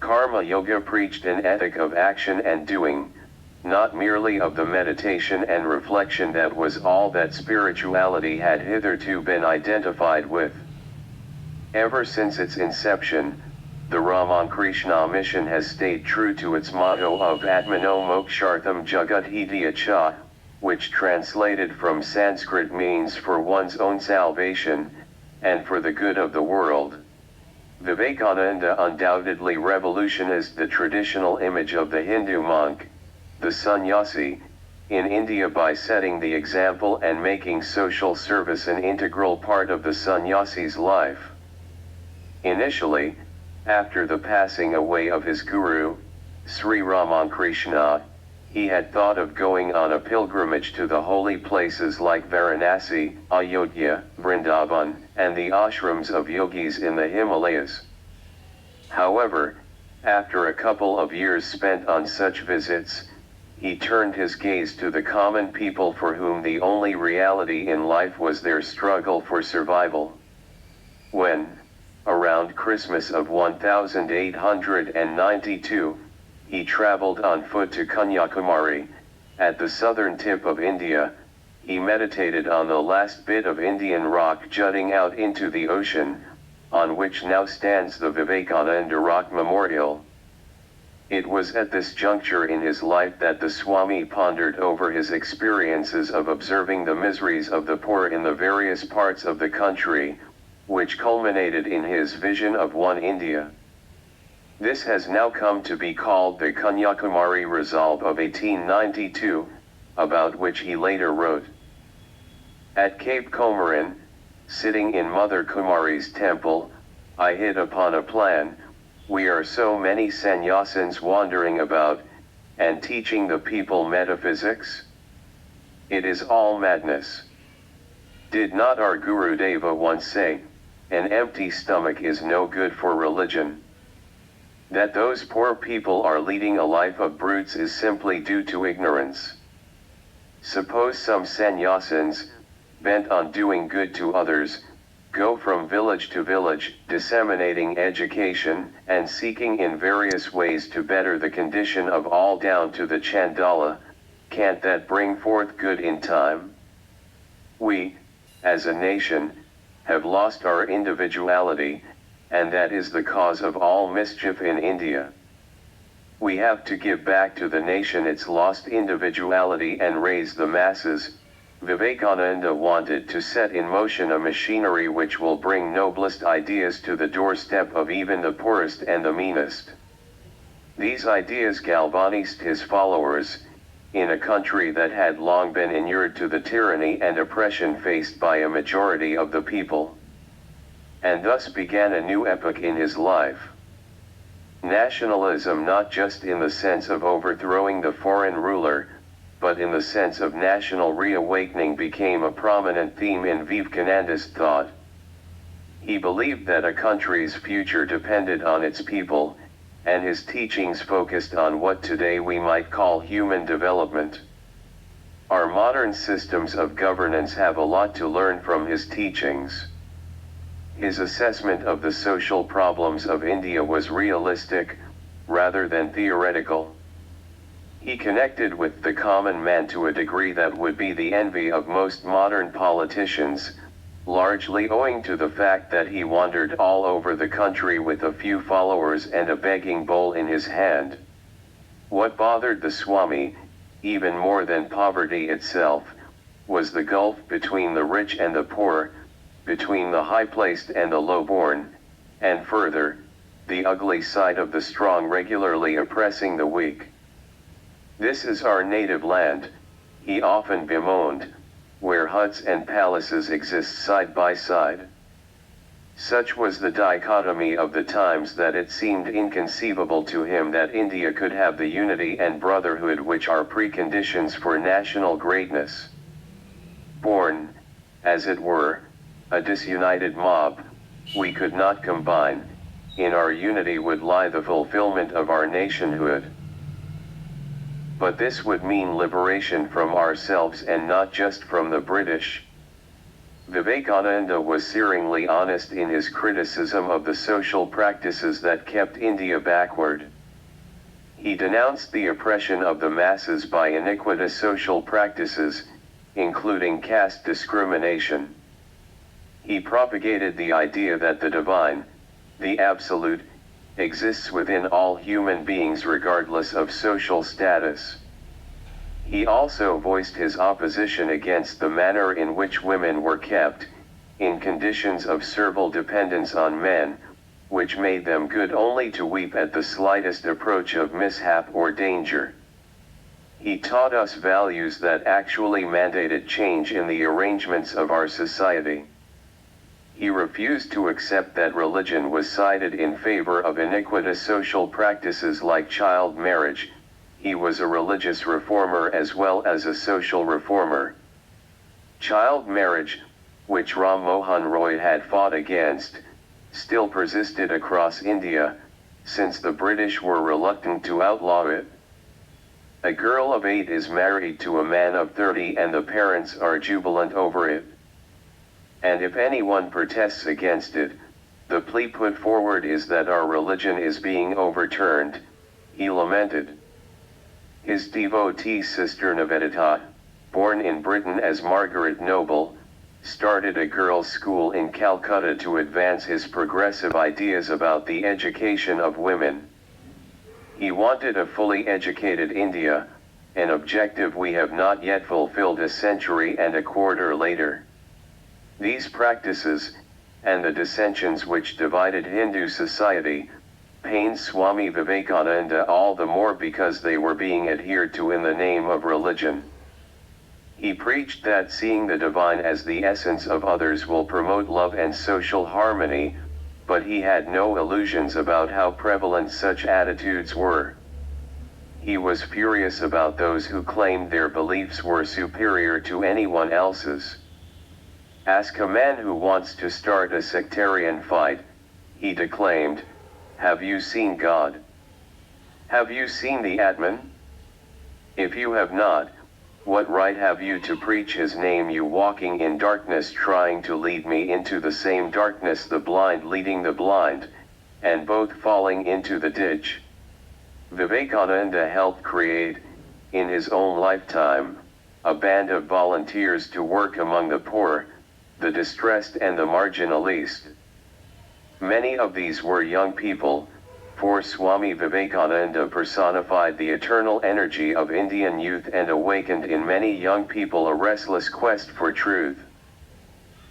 Karma yoga preached an ethic of action and doing, not merely of the meditation and reflection that was all that spirituality had hitherto been identified with. Ever since its inception, the Ramakrishna Mission has stayed true to its motto of Atmano Mokshartham Jagat Hidaya Cha, which translated from Sanskrit means for one's own salvation, and for the good of the world. Vivekananda undoubtedly revolutionized the traditional image of the Hindu monk, the sannyasi, in India by setting the example and making social service an integral part of the sannyasi's life. Initially, after the passing away of his guru, Sri Ramakrishna, he had thought of going on a pilgrimage to the holy places like Varanasi, Ayodhya, Vrindavan, and the ashrams of yogis in the Himalayas. However, after a couple of years spent on such visits, he turned his gaze to the common people for whom the only reality in life was their struggle for survival. When, around Christmas of 1892, he traveled on foot to Kanyakumari, at the southern tip of India, he meditated on the last bit of Indian rock jutting out into the ocean, on which now stands the Vivekananda Rock Memorial. It was at this juncture in his life that the Swami pondered over his experiences of observing the miseries of the poor in the various parts of the country, which culminated in his vision of one India. This has now come to be called the Kanyakumari Resolve of 1892, about which he later wrote. At Cape Comorin, sitting in Mother Kumari's temple, I hit upon a plan. We are so many sannyasins wandering about, and teaching the people metaphysics. It is all madness. Did not our Gurudeva once say, an empty stomach is no good for religion? That those poor people are leading a life of brutes is simply due to ignorance. Suppose some sannyasins, bent on doing good to others, go from village to village, disseminating education, and seeking in various ways to better the condition of all down to the Chandala, can't that bring forth good in time? We, as a nation, have lost our individuality, and that is the cause of all mischief in India. We have to give back to the nation its lost individuality and raise the masses. Vivekananda wanted to set in motion a machinery which will bring noblest ideas to the doorstep of even the poorest and the meanest. These ideas galvanized his followers, in a country that had long been inured to the tyranny and oppression faced by a majority of the people. And thus began a new epoch in his life. Nationalism, not just in the sense of overthrowing the foreign ruler, but in the sense of national reawakening became a prominent theme in Vivekananda's thought. He believed that a country's future depended on its people, and his teachings focused on what today we might call human development. Our modern systems of governance have a lot to learn from his teachings. His assessment of the social problems of India was realistic, rather than theoretical. He connected with the common man to a degree that would be the envy of most modern politicians, largely owing to the fact that he wandered all over the country with a few followers and a begging bowl in his hand. What bothered the Swami, even more than poverty itself, was the gulf between the rich and the poor, between the high-placed and the low-born, and further, the ugly side of the strong regularly oppressing the weak. "This is our native land," he often bemoaned, "where huts and palaces exist side by side." Such was the dichotomy of the times that it seemed inconceivable to him that India could have the unity and brotherhood which are preconditions for national greatness. Born, as it were, a disunited mob, we could not combine. In our unity would lie the fulfillment of our nationhood. But this would mean liberation from ourselves and not just from the British. Vivekananda was searingly honest in his criticism of the social practices that kept India backward. He denounced the oppression of the masses by iniquitous social practices, including caste discrimination. He propagated the idea that the divine, the absolute, exists within all human beings regardless of social status. He also voiced his opposition against the manner in which women were kept, in conditions of servile dependence on men, which made them good only to weep at the slightest approach of mishap or danger. He taught us values that actually mandated change in the arrangements of our society. He refused to accept that religion was sided in favor of iniquitous social practices like child marriage. He was a religious reformer as well as a social reformer. Child marriage, which Ram Mohan Roy had fought against, still persisted across India, since the British were reluctant to outlaw it. A girl of 8 is married to a man of 30 and the parents are jubilant over it. And if anyone protests against it, the plea put forward is that our religion is being overturned, he lamented. His devotee sister Nivedita, born in Britain as Margaret Noble, started a girls' school in Calcutta to advance his progressive ideas about the education of women. He wanted a fully educated India, an objective we have not yet fulfilled a century and a quarter later. These practices, and the dissensions which divided Hindu society, pained Swami Vivekananda all the more because they were being adhered to in the name of religion. He preached that seeing the divine as the essence of others will promote love and social harmony, but he had no illusions about how prevalent such attitudes were. He was furious about those who claimed their beliefs were superior to anyone else's. "Ask a man who wants to start a sectarian fight," he declaimed, "have you seen God? Have you seen the Atman? If you have not, what right have you to preach his name, you walking in darkness trying to lead me into the same darkness, the blind leading the blind, and both falling into the ditch?" Vivekananda helped create, in his own lifetime, a band of volunteers to work among the poor, the distressed and the marginalized. Many of these were young people, for Swami Vivekananda personified the eternal energy of Indian youth and awakened in many young people a restless quest for truth.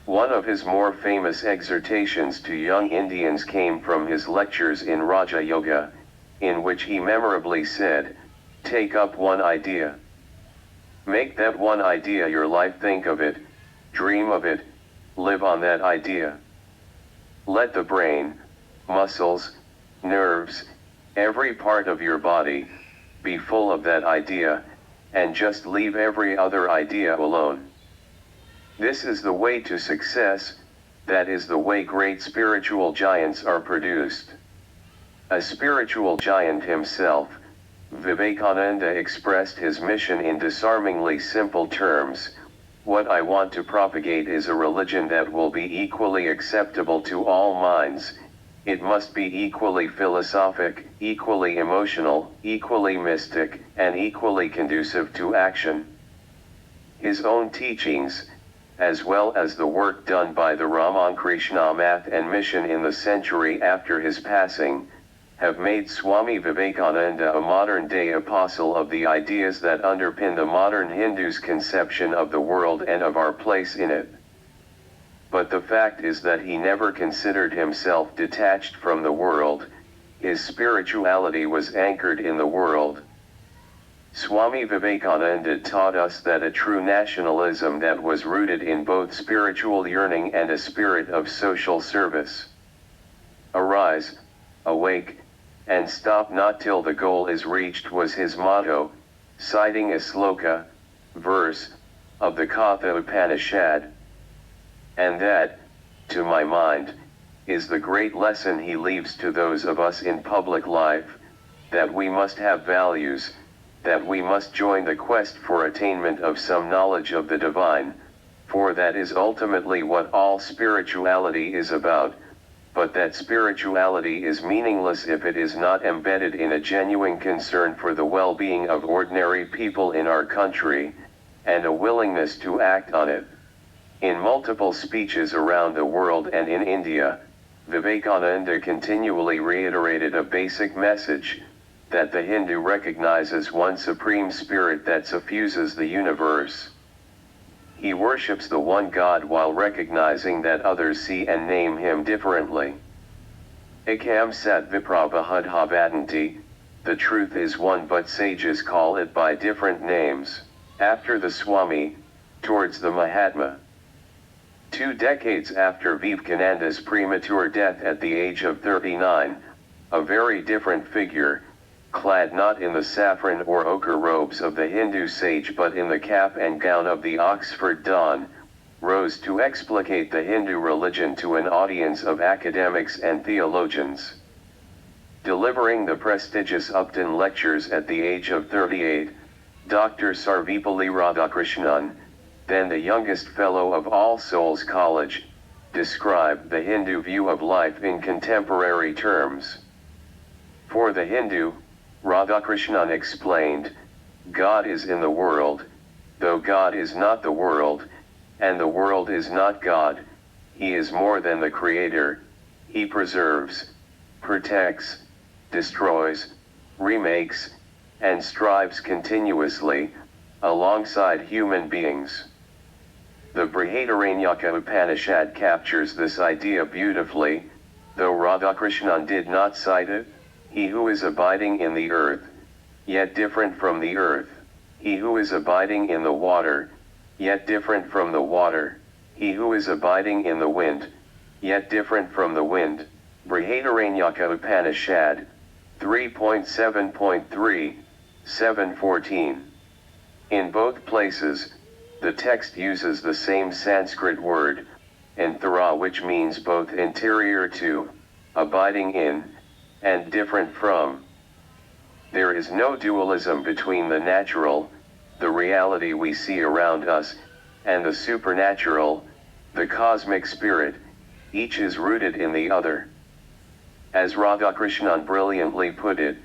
One of his more famous exhortations to young Indians came from his lectures in Raja Yoga, in which he memorably said, "Take up one idea. Make that one idea your life, think of it, dream of it, live on that idea. Let the brain, muscles, nerves, every part of your body, be full of that idea, and just leave every other idea alone. This is the way to success, that is the way great spiritual giants are produced. A spiritual giant himself, Vivekananda expressed his mission in disarmingly simple terms: what I want to propagate is a religion that will be equally acceptable to all minds. It must be equally philosophic, equally emotional, equally mystic, and equally conducive to action. His own teachings, as well as the work done by the Ramakrishna Mission in the century after his passing, have made Swami Vivekananda a modern-day apostle of the ideas that underpin the modern Hindu's conception of the world and of our place in it. But the fact is that he never considered himself detached from the world. His spirituality was anchored in the world. Swami Vivekananda taught us that a true nationalism that was rooted in both spiritual yearning and a spirit of social service. Arise, awake, and stop not till the goal is reached was his motto, citing a sloka, verse, of the Katha Upanishad. And that, to my mind, is the great lesson he leaves to those of us in public life, that we must have values, that we must join the quest for attainment of some knowledge of the divine, for that is ultimately what all spirituality is about, but that spirituality is meaningless if it is not embedded in a genuine concern for the well-being of ordinary people in our country, and a willingness to act on it. In multiple speeches around the world and in India, Vivekananda continually reiterated a basic message, that the Hindu recognizes one supreme spirit that suffuses the universe. He worships the one God while recognizing that others see and name him differently. Ekam sat viprabhahadha vadanti, the truth is one but sages call it by different names, after the Swami, towards the Mahatma. 2 decades after Vivekananda's premature death at the age of 39, a very different figure, clad not in the saffron or ochre robes of the Hindu sage but in the cap and gown of the Oxford Don, rose to explicate the Hindu religion to an audience of academics and theologians. Delivering the prestigious Upton lectures at the age of 38, Dr. Sarvepalli Radhakrishnan, then the youngest fellow of All Souls College, described the Hindu view of life in contemporary terms. For the Hindu, Radhakrishnan explained, God is in the world, though God is not the world, and the world is not God. He is more than the creator. He preserves, protects, destroys, remakes, and strives continuously, alongside human beings. The Brihadaranyaka Upanishad captures this idea beautifully, though Radhakrishnan did not cite it. He who is abiding in the earth, yet different from the earth. He who is abiding in the water, yet different from the water. He who is abiding in the wind, yet different from the wind. Brihadaranyaka Upanishad, 3.7.3, 7:14. In both places, the text uses the same Sanskrit word, anthara, which means both interior to, abiding in, and different from. There is no dualism between the natural, the reality we see around us, and the supernatural, the cosmic spirit. Each is rooted in the other. As Radhakrishnan brilliantly put it,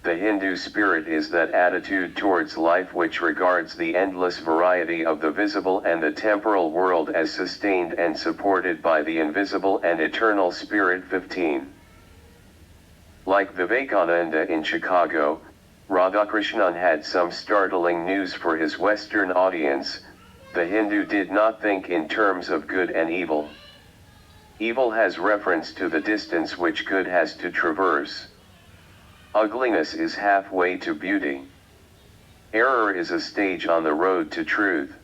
the Hindu spirit is that attitude towards life which regards the endless variety of the visible and the temporal world as sustained and supported by the invisible and eternal spirit. 15. Like Vivekananda in Chicago, Radhakrishnan had some startling news for his Western audience. The Hindu did not think in terms of good and evil. Evil has reference to the distance which good has to traverse. Ugliness is halfway to beauty. Error is a stage on the road to truth.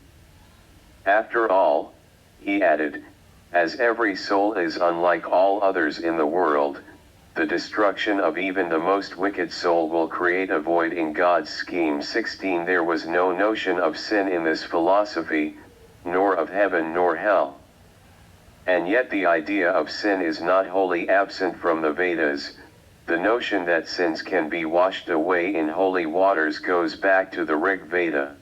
After all, he added, as every soul is unlike all others in the world, the destruction of even the most wicked soul will create a void in God's scheme. 16. There was no notion of sin in this philosophy, nor of heaven nor hell. And yet the idea of sin is not wholly absent from the Vedas. The notion that sins can be washed away in holy waters goes back to the Rig Veda.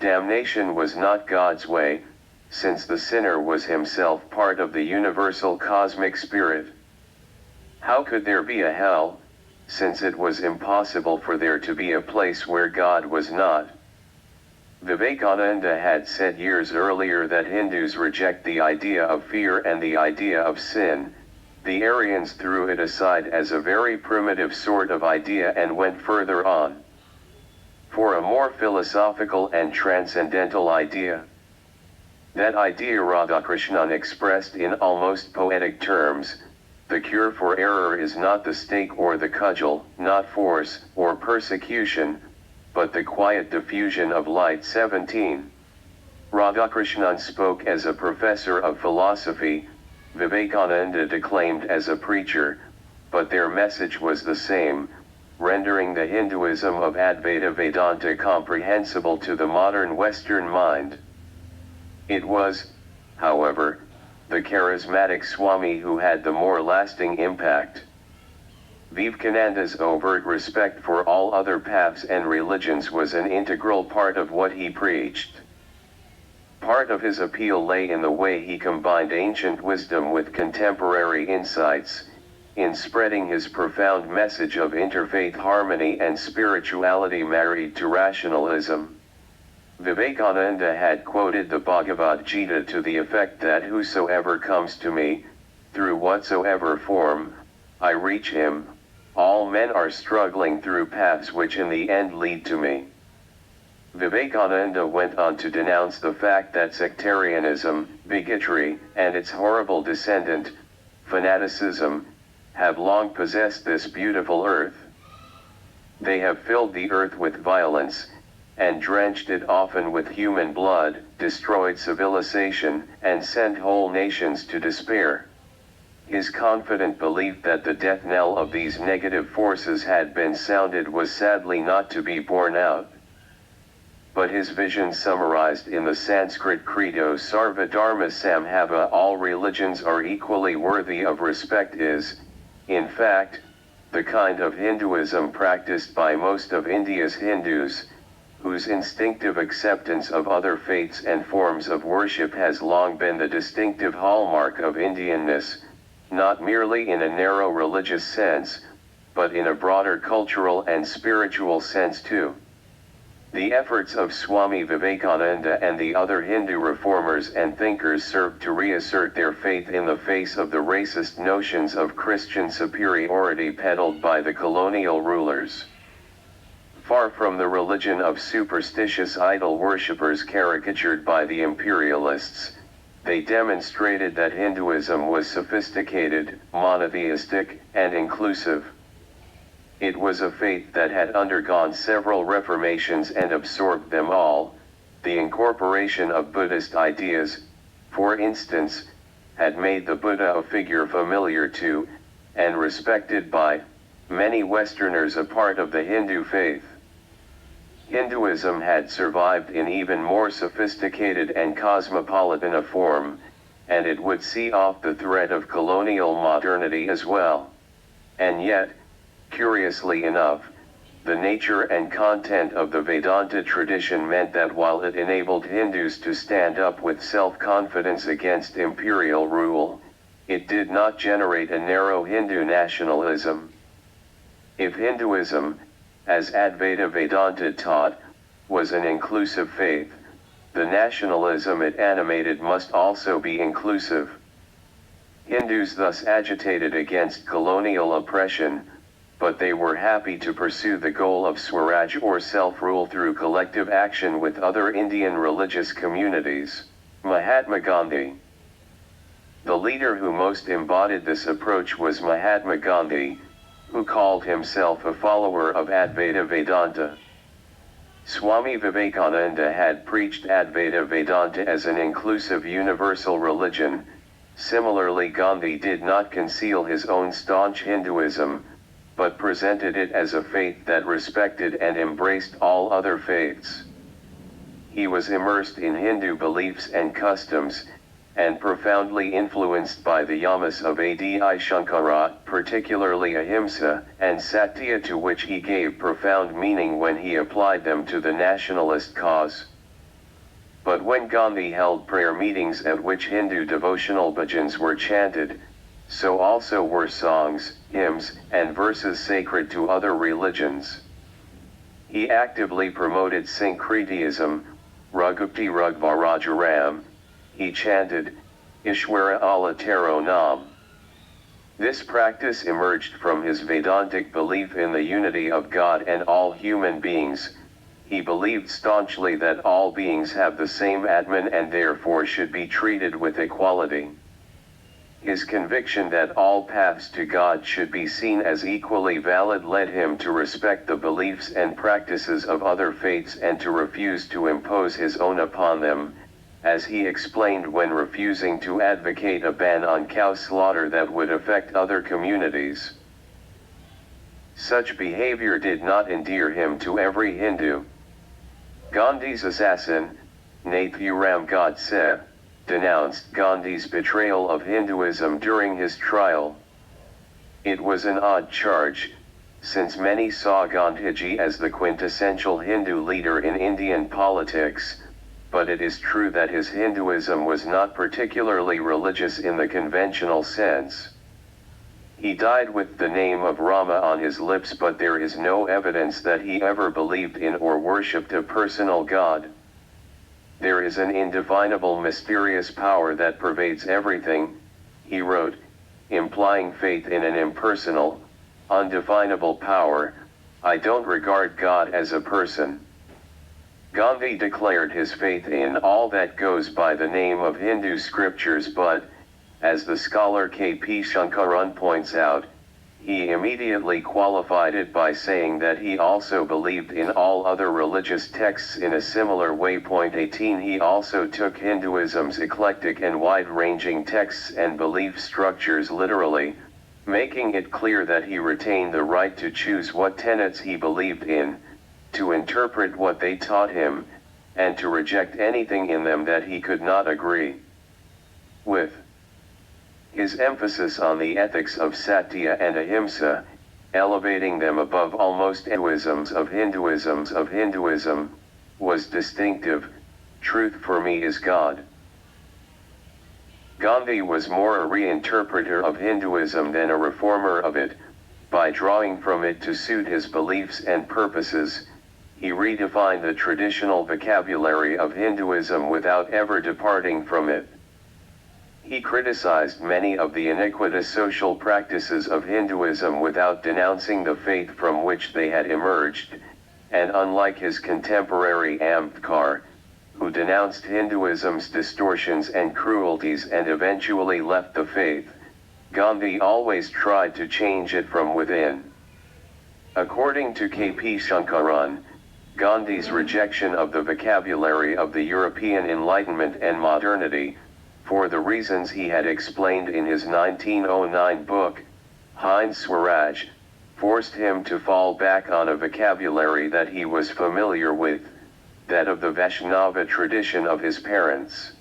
Damnation was not God's way, since the sinner was himself part of the universal cosmic spirit. How could there be a hell, since it was impossible for there to be a place where God was not? Vivekananda had said years earlier that Hindus reject the idea of fear and the idea of sin. The Aryans threw it aside as a very primitive sort of idea and went further on for a more philosophical and transcendental idea. That idea Radhakrishnan expressed in almost poetic terms: the cure for error is not the stake or the cudgel, not force or persecution, but the quiet diffusion of light. 17. Radhakrishnan spoke as a professor of philosophy, Vivekananda declaimed as a preacher, but their message was the same, rendering the Hinduism of Advaita Vedanta comprehensible to the modern Western mind. It was, however, the charismatic Swami who had the more lasting impact. Vivekananda's overt respect for all other paths and religions was an integral part of what he preached. Part of his appeal lay in the way he combined ancient wisdom with contemporary insights, in spreading his profound message of interfaith harmony and spirituality married to rationalism. Vivekananda had quoted the Bhagavad Gita to the effect that whosoever comes to me, through whatsoever form, I reach him. All men are struggling through paths which in the end lead to me. Vivekananda went on to denounce the fact that sectarianism, bigotry, and its horrible descendant, fanaticism, have long possessed this beautiful earth. They have filled the earth with violence, and drenched it often with human blood, destroyed civilization, and sent whole nations to despair. His confident belief that the death knell of these negative forces had been sounded was sadly not to be borne out. But his vision summarized in the Sanskrit credo Sarva Dharma Samhava, all religions are equally worthy of respect, is, in fact, the kind of Hinduism practiced by most of India's Hindus, whose instinctive acceptance of other faiths and forms of worship has long been the distinctive hallmark of Indianness, not merely in a narrow religious sense, but in a broader cultural and spiritual sense too. The efforts of Swami Vivekananda and the other Hindu reformers and thinkers served to reassert their faith in the face of the racist notions of Christian superiority peddled by the colonial rulers. Far from the religion of superstitious idol worshippers caricatured by the imperialists, they demonstrated that Hinduism was sophisticated, monotheistic, and inclusive. It was a faith that had undergone several reformations and absorbed them all. The incorporation of Buddhist ideas, for instance, had made the Buddha a figure familiar to, and respected by, many Westerners a part of the Hindu faith. Hinduism had survived in even more sophisticated and cosmopolitan a form, and it would see off the threat of colonial modernity as well. And yet, curiously enough, the nature and content of the Vedanta tradition meant that while it enabled Hindus to stand up with self-confidence against imperial rule, it did not generate a narrow Hindu nationalism. If Hinduism, as Advaita Vedanta taught, was an inclusive faith, the nationalism it animated must also be inclusive. Hindus thus agitated against colonial oppression, but they were happy to pursue the goal of Swaraj or self-rule through collective action with other Indian religious communities. Mahatma Gandhi. The leader who most embodied this approach was Mahatma Gandhi, who called himself a follower of Advaita Vedanta. Swami Vivekananda had preached Advaita Vedanta as an inclusive universal religion, Similarly, Gandhi did not conceal his own staunch Hinduism, but presented it as a faith that respected and embraced all other faiths. He was immersed in Hindu beliefs and customs, and profoundly influenced by the yamas of Adi Shankara, particularly Ahimsa and Satya, to which he gave profound meaning when he applied them to the nationalist cause. But when Gandhi held prayer meetings at which Hindu devotional bhajans were chanted, so also were songs, hymns, and verses sacred to other religions. He actively promoted syncretism, Raghupti Raghvarajaram. He chanted, Ishwara Allah Taro Nam. This practice emerged from his Vedantic belief in the unity of God and all human beings. He believed staunchly that all beings have the same Atman and therefore should be treated with equality. His conviction that all paths to God should be seen as equally valid led him to respect the beliefs and practices of other faiths and to refuse to impose his own upon them, as he explained when refusing to advocate a ban on cow slaughter that would affect other communities. Such behavior did not endear him to every Hindu. Gandhi's assassin, Nathuram Godse, denounced Gandhi's betrayal of Hinduism during his trial. It was an odd charge, since many saw Gandhiji as the quintessential Hindu leader in Indian politics, but it is true that his Hinduism was not particularly religious in the conventional sense. He died with the name of Rama on his lips, but there is no evidence that he ever believed in or worshipped a personal God. There is an indefinable mysterious power that pervades everything, he wrote, implying faith in an impersonal, undefinable power. I don't regard God as a person. Gandhi declared his faith in all that goes by the name of Hindu scriptures, but, as the scholar K.P. Shankaran points out, he immediately qualified it by saying that he also believed in all other religious texts in a similar way. 18 He also took Hinduism's eclectic and wide-ranging texts and belief structures literally, making it clear that he retained the right to choose what tenets he believed in, to interpret what they taught him, and to reject anything in them that he could not agree with. His emphasis on the ethics of Satya and Ahimsa, elevating them above almost Hinduism, was distinctive. Truth for me is God. Gandhi was more a reinterpreter of Hinduism than a reformer of it. By drawing from it to suit his beliefs and purposes, he redefined the traditional vocabulary of Hinduism without ever departing from it. He criticized many of the iniquitous social practices of Hinduism without denouncing the faith from which they had emerged, and unlike his contemporary Ambedkar, who denounced Hinduism's distortions and cruelties and eventually left the faith, Gandhi always tried to change it from within. According to K.P. Shankaran, Gandhi's rejection of the vocabulary of the European Enlightenment and modernity, for the reasons he had explained in his 1909 book, Hind Swaraj, forced him to fall back on a vocabulary that he was familiar with, that of the Vaishnava tradition of his parents.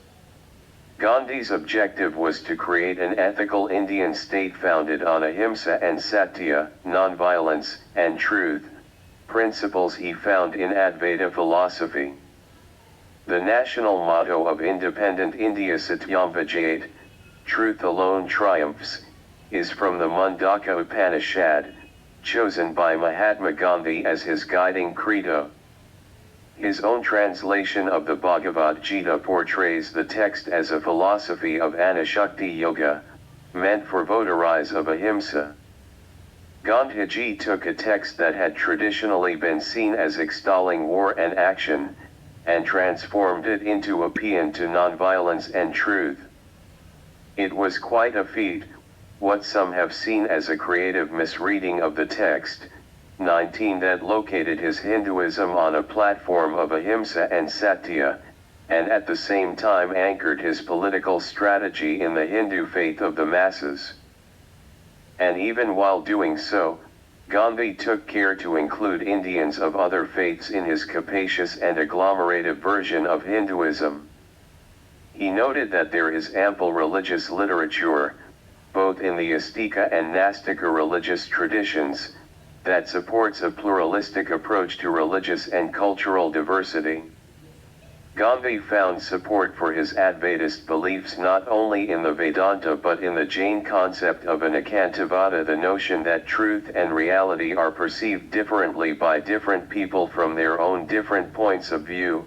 Gandhi's objective was to create an ethical Indian state founded on ahimsa and satya, nonviolence, and truth, principles he found in Advaita philosophy. The national motto of independent India, Satyam Vijayate, truth alone triumphs, is from the Mundaka Upanishad, chosen by Mahatma Gandhi as his guiding credo. His own translation of the Bhagavad Gita portrays the text as a philosophy of Anashakti Yoga, meant for votaries of ahimsa. Gandhiji took a text that had traditionally been seen as extolling war and action, and transformed it into a paean to nonviolence and truth. It was quite a feat, what some have seen as a creative misreading of the text, 19 that located his Hinduism on a platform of ahimsa and satya, and at the same time anchored his political strategy in the Hindu faith of the masses. And even while doing so, Gandhi took care to include Indians of other faiths in his capacious and agglomerative version of Hinduism. He noted that there is ample religious literature, both in the Astika and Nastika religious traditions, that supports a pluralistic approach to religious and cultural diversity. Gandhi found support for his Advaitist beliefs not only in the Vedanta but in the Jain concept of an Ekantavada, the notion that truth and reality are perceived differently by different people from their own different points of view,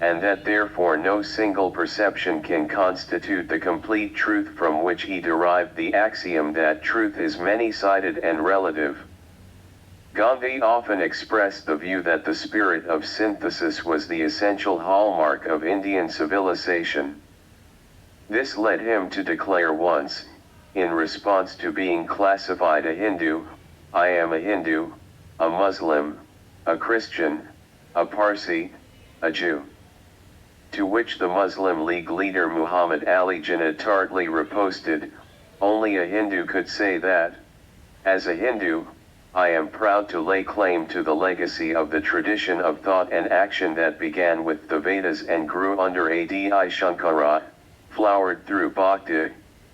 and that therefore no single perception can constitute the complete truth, from which he derived the axiom that truth is many-sided and relative. Gandhi often expressed the view that the spirit of synthesis was the essential hallmark of Indian civilization. This led him to declare once, in response to being classified a Hindu, "I am a Hindu, a Muslim, a Christian, a Parsi, a Jew." To which the Muslim League leader Muhammad Ali Jinnah tartly riposted, "Only a Hindu could say that. As a Hindu, I am proud to lay claim to the legacy of the tradition of thought and action that began with the Vedas and grew under Adi Shankara, flowered through Bhakti,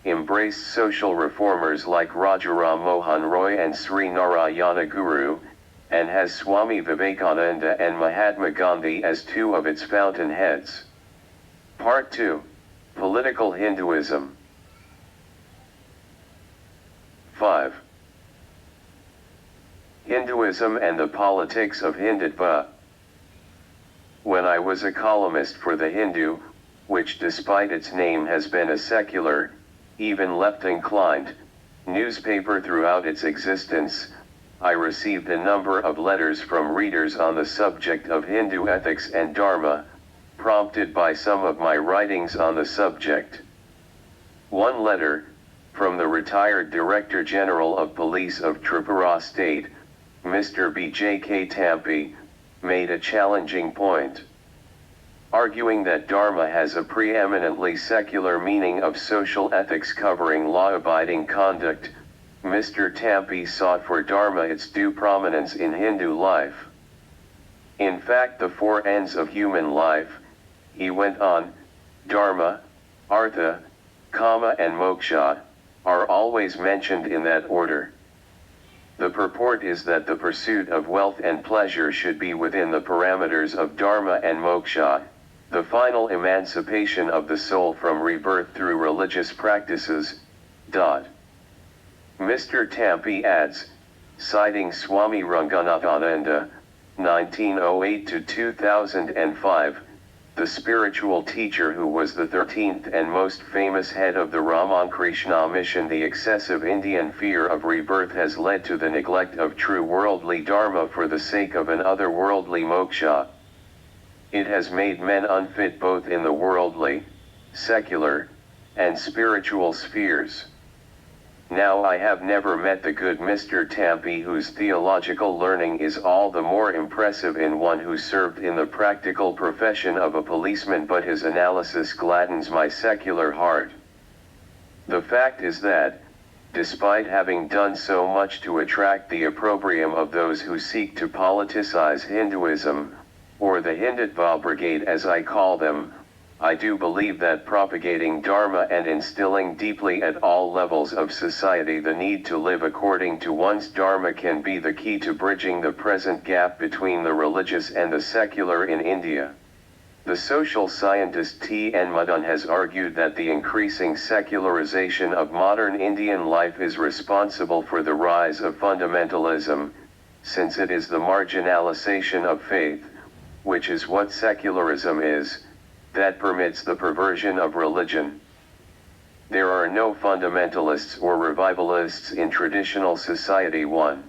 embraced social reformers like Raja Ram Mohan Roy and Sri Narayana Guru, and has Swami Vivekananda and Mahatma Gandhi as two of its fountainheads." Part 2. Political Hinduism. 5. Hinduism and the politics of Hindutva. When I was a columnist for the Hindu, which despite its name has been a secular, even left-inclined, newspaper throughout its existence, I received a number of letters from readers on the subject of Hindu ethics and Dharma, prompted by some of my writings on the subject. One letter, from the retired Director General of Police of Tripura State, Mr. B.J.K. Tampi, made a challenging point. Arguing that Dharma has a preeminently secular meaning of social ethics covering law-abiding conduct, Mr. Tampi sought for Dharma its due prominence in Hindu life. In fact, the four ends of human life, he went on, Dharma, Artha, Kama and Moksha, are always mentioned in that order. The purport is that the pursuit of wealth and pleasure should be within the parameters of Dharma and Moksha, the final emancipation of the soul from rebirth through religious practices. Mr. Tampi adds, citing Swami Ranganathananda, 1908 to 2005, the spiritual teacher who was the 13th and most famous head of the Ramakrishna Mission, the excessive Indian fear of rebirth has led to the neglect of true worldly Dharma for the sake of an otherworldly moksha. It has made men unfit both in the worldly, secular, and spiritual spheres. Now I have never met the good Mr. Tampi, whose theological learning is all the more impressive in one who served in the practical profession of a policeman, but his analysis gladdens my secular heart. The fact is that, despite having done so much to attract the opprobrium of those who seek to politicize Hinduism, or the Hindutva brigade as I call them, I do believe that propagating Dharma and instilling deeply at all levels of society the need to live according to one's Dharma can be the key to bridging the present gap between the religious and the secular in India. The social scientist T. N. Madan has argued that the increasing secularization of modern Indian life is responsible for the rise of fundamentalism, since it is the marginalization of faith, which is what secularism is, that permits the perversion of religion. There are no fundamentalists or revivalists in traditional society. 1.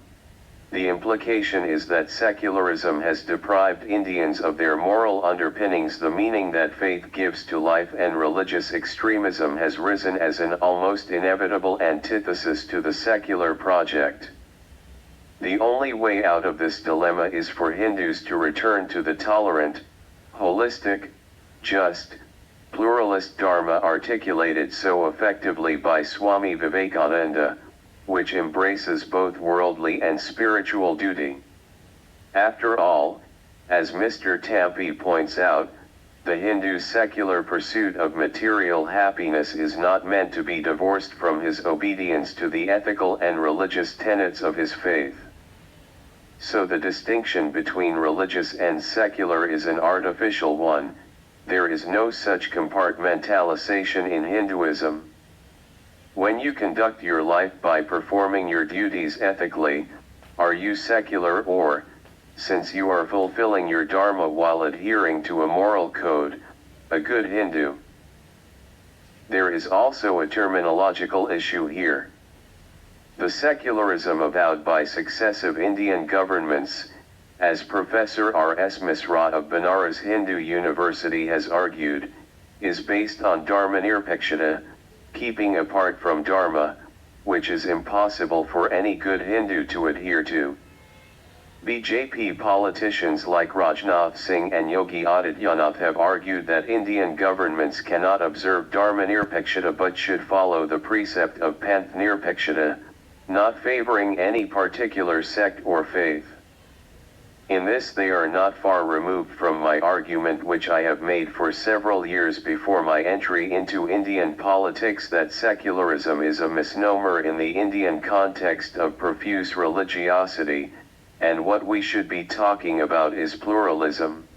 The implication is that secularism has deprived Indians of their moral underpinnings, the meaning that faith gives to life, and religious extremism has risen as an almost inevitable antithesis to the secular project. The only way out of this dilemma is for Hindus to return to the tolerant, holistic, just, pluralist Dharma articulated so effectively by Swami Vivekananda, which embraces both worldly and spiritual duty. After all, as Mr. Tampi points out, the Hindu's secular pursuit of material happiness is not meant to be divorced from his obedience to the ethical and religious tenets of his faith. So the distinction between religious and secular is an artificial one. There is no such compartmentalization in Hinduism. When you conduct your life by performing your duties ethically, are you secular or, since you are fulfilling your Dharma while adhering to a moral code, a good Hindu? There is also a terminological issue here. The secularism avowed by successive Indian governments, as Professor R.S. Misra of Banaras Hindu University has argued, is based on Dharmanirpekshata, keeping apart from Dharma, which is impossible for any good Hindu to adhere to. BJP politicians like Rajnath Singh and Yogi Adityanath have argued that Indian governments cannot observe Dharmanirpekshata but should follow the precept of Panthnirpekshata, not favoring any particular sect or faith. In this they are not far removed from my argument, which I have made for several years before my entry into Indian politics, that secularism is a misnomer in the Indian context of profuse religiosity, and what we should be talking about is pluralism.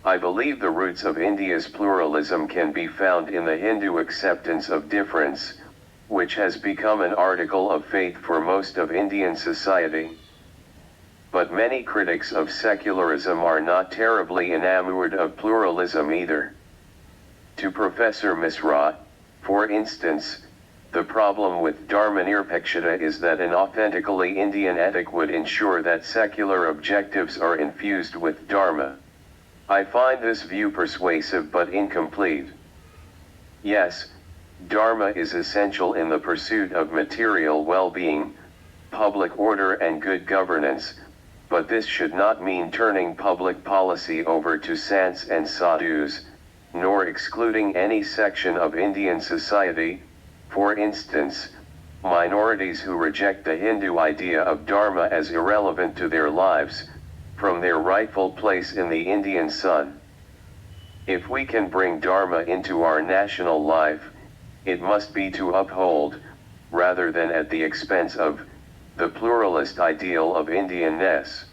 I believe the roots of India's pluralism can be found in the Hindu acceptance of difference, which has become an article of faith for most of Indian society. But many critics of secularism are not terribly enamored of pluralism either. To Professor Misra, for instance, the problem with Dharmanirpekshata is that an authentically Indian ethic would ensure that secular objectives are infused with Dharma. I find this view persuasive but incomplete. Yes, Dharma is essential in the pursuit of material well-being, public order and good governance, but this should not mean turning public policy over to sants and sadhus, nor excluding any section of Indian society, for instance, minorities who reject the Hindu idea of Dharma as irrelevant to their lives, from their rightful place in the Indian sun. If we can bring Dharma into our national life, it must be to uphold, rather than at the expense of, the pluralist ideal of Indianness.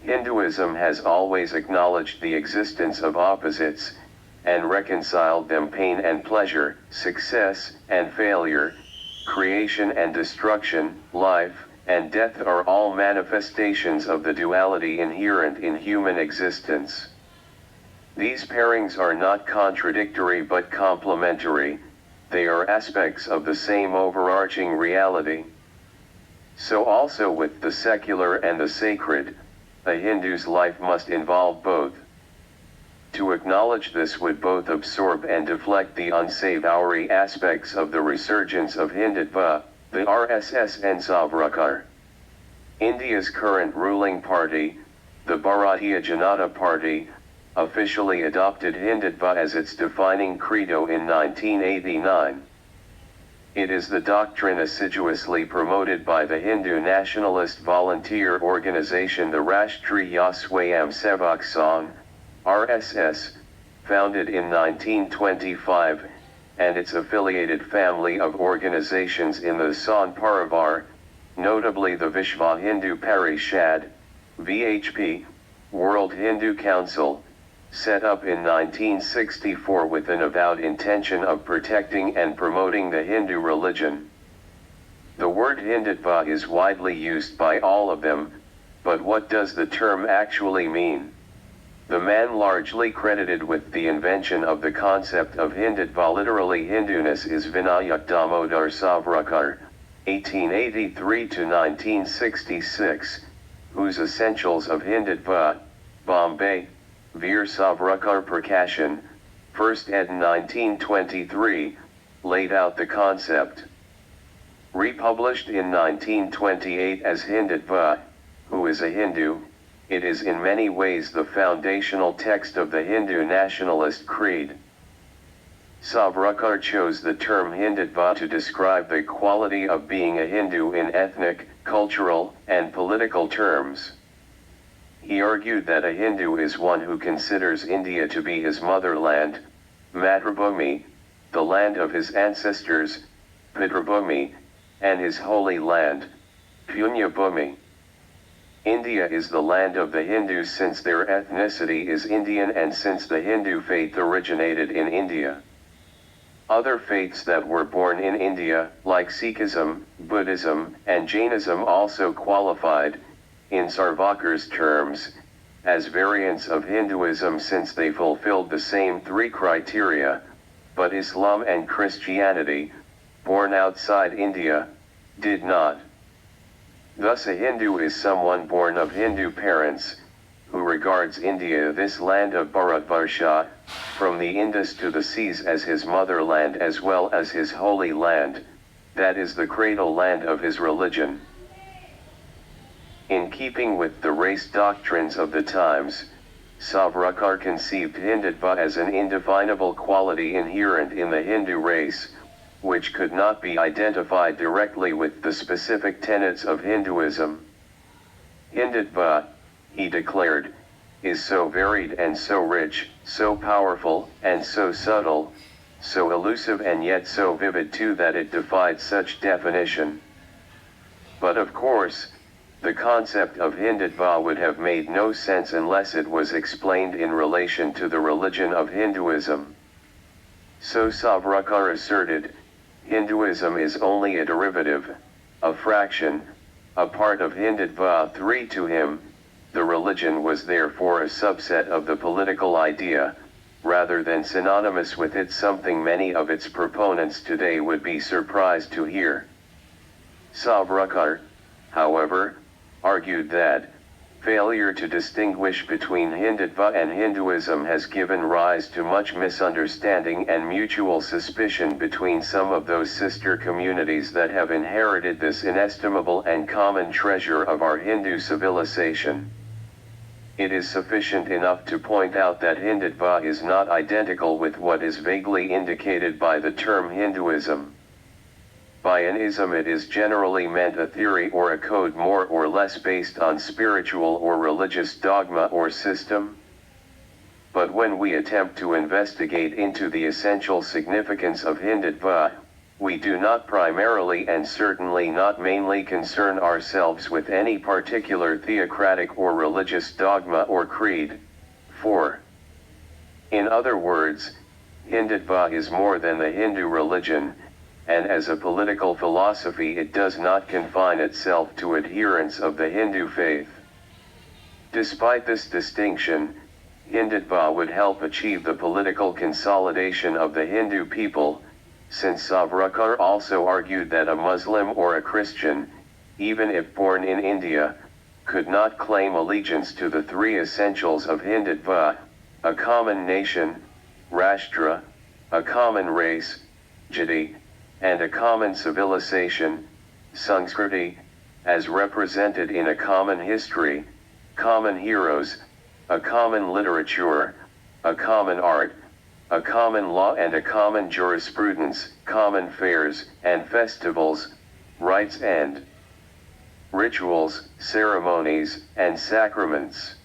Hinduism has always acknowledged the existence of opposites, and reconciled them: pain and pleasure, success and failure, creation and destruction, life and death are all manifestations of the duality inherent in human existence. These pairings are not contradictory but complementary. They are aspects of the same overarching reality. So also with the secular and the sacred, a Hindu's life must involve both. To acknowledge this would both absorb and deflect the unsavory aspects of the resurgence of Hindutva, the RSS and Savarkar. India's current ruling party, the Bharatiya Janata Party, officially adopted Hindutva as its defining credo in 1989. It is the doctrine assiduously promoted by the Hindu nationalist volunteer organization the Rashtriya Swayamsevak Sangh, RSS, founded in 1925, and its affiliated family of organizations in the Sant Parivar, notably the Vishva Hindu Parishad, VHP, World Hindu Council, set up in 1964 with an avowed intention of protecting and promoting the Hindu religion. The word Hindutva is widely used by all of them, but what does the term actually mean? The man largely credited with the invention of the concept of Hindutva, literally Hinduness, is Vinayak Damodar Savarkar, 1883 to 1966, whose Essentials of Hindutva, Bombay, Veer Savarkar Prakashan, first ed. 1923, laid out the concept. Republished in 1928 as Hindutva, Who is a Hindu, It is in many ways the foundational text of the Hindu nationalist creed. Savarkar chose the term Hindutva to describe the quality of being a Hindu in ethnic, cultural, and political terms. He argued that a Hindu is one who considers India to be his motherland, Matrabhumi, the land of his ancestors, Pitrabhumi, and his holy land, Punyabhumi. India is the land of the Hindus since their ethnicity is Indian and since the Hindu faith originated in India. Other faiths that were born in India, like Sikhism, Buddhism, and Jainism also qualified, in Savarkar's terms, as variants of Hinduism since they fulfilled the same three criteria, but Islam and Christianity, born outside India, did not. Thus a Hindu is someone born of Hindu parents, who regards India, this land of Bharatvarsha, from the Indus to the seas, as his motherland as well as his holy land, that is the cradle land of his religion. In keeping with the race doctrines of the times, Savarkar conceived Hindutva as an indefinable quality inherent in the Hindu race, which could not be identified directly with the specific tenets of Hinduism. Hindutva, he declared, is so varied and so rich, so powerful and so subtle, so elusive and yet so vivid too that it defied such definition. But of course, the concept of Hindutva would have made no sense unless it was explained in relation to the religion of Hinduism. So Savarkar asserted, Hinduism is only a derivative, a fraction, a part of Hindutva. 3 To him, the religion was therefore a subset of the political idea, rather than synonymous with it, something many of its proponents today would be surprised to hear. Savarkar, however, argued that failure to distinguish between Hindutva and Hinduism has given rise to much misunderstanding and mutual suspicion between some of those sister communities that have inherited this inestimable and common treasure of our Hindu civilization. It is sufficient enough to point out that Hindutva is not identical with what is vaguely indicated by the term Hinduism. By an ism it is generally meant a theory or a code more or less based on spiritual or religious dogma or system. But when we attempt to investigate into the essential significance of Hindutva, we do not primarily and certainly not mainly concern ourselves with any particular theocratic or religious dogma or creed. 4. In other words, Hindutva is more than the Hindu religion, and as a political philosophy it does not confine itself to adherents of the Hindu faith. Despite this distinction, Hindutva would help achieve the political consolidation of the Hindu people, since Savarkar also argued that a Muslim or a Christian, even if born in India, could not claim allegiance to the three essentials of Hindutva, a common nation, Rashtra, a common race, Jati, and a common civilization, Sanskriti, as represented in a common history, common heroes, a common literature, a common art, a common law and a common jurisprudence, common fairs and festivals, rites and rituals, ceremonies and sacraments.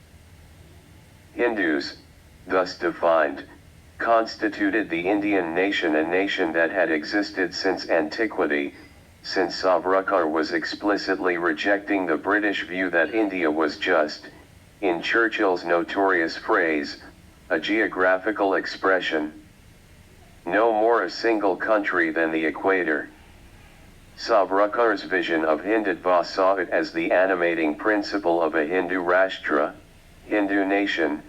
Hindus, thus defined, constituted the Indian nation, a nation that had existed since antiquity, since Savarkar was explicitly rejecting the British view that India was just, in Churchill's notorious phrase, a geographical expression. No more a single country than the equator. Savarkar's vision of Hindutva saw it as the animating principle of a Hindu Rashtra, Hindu nation,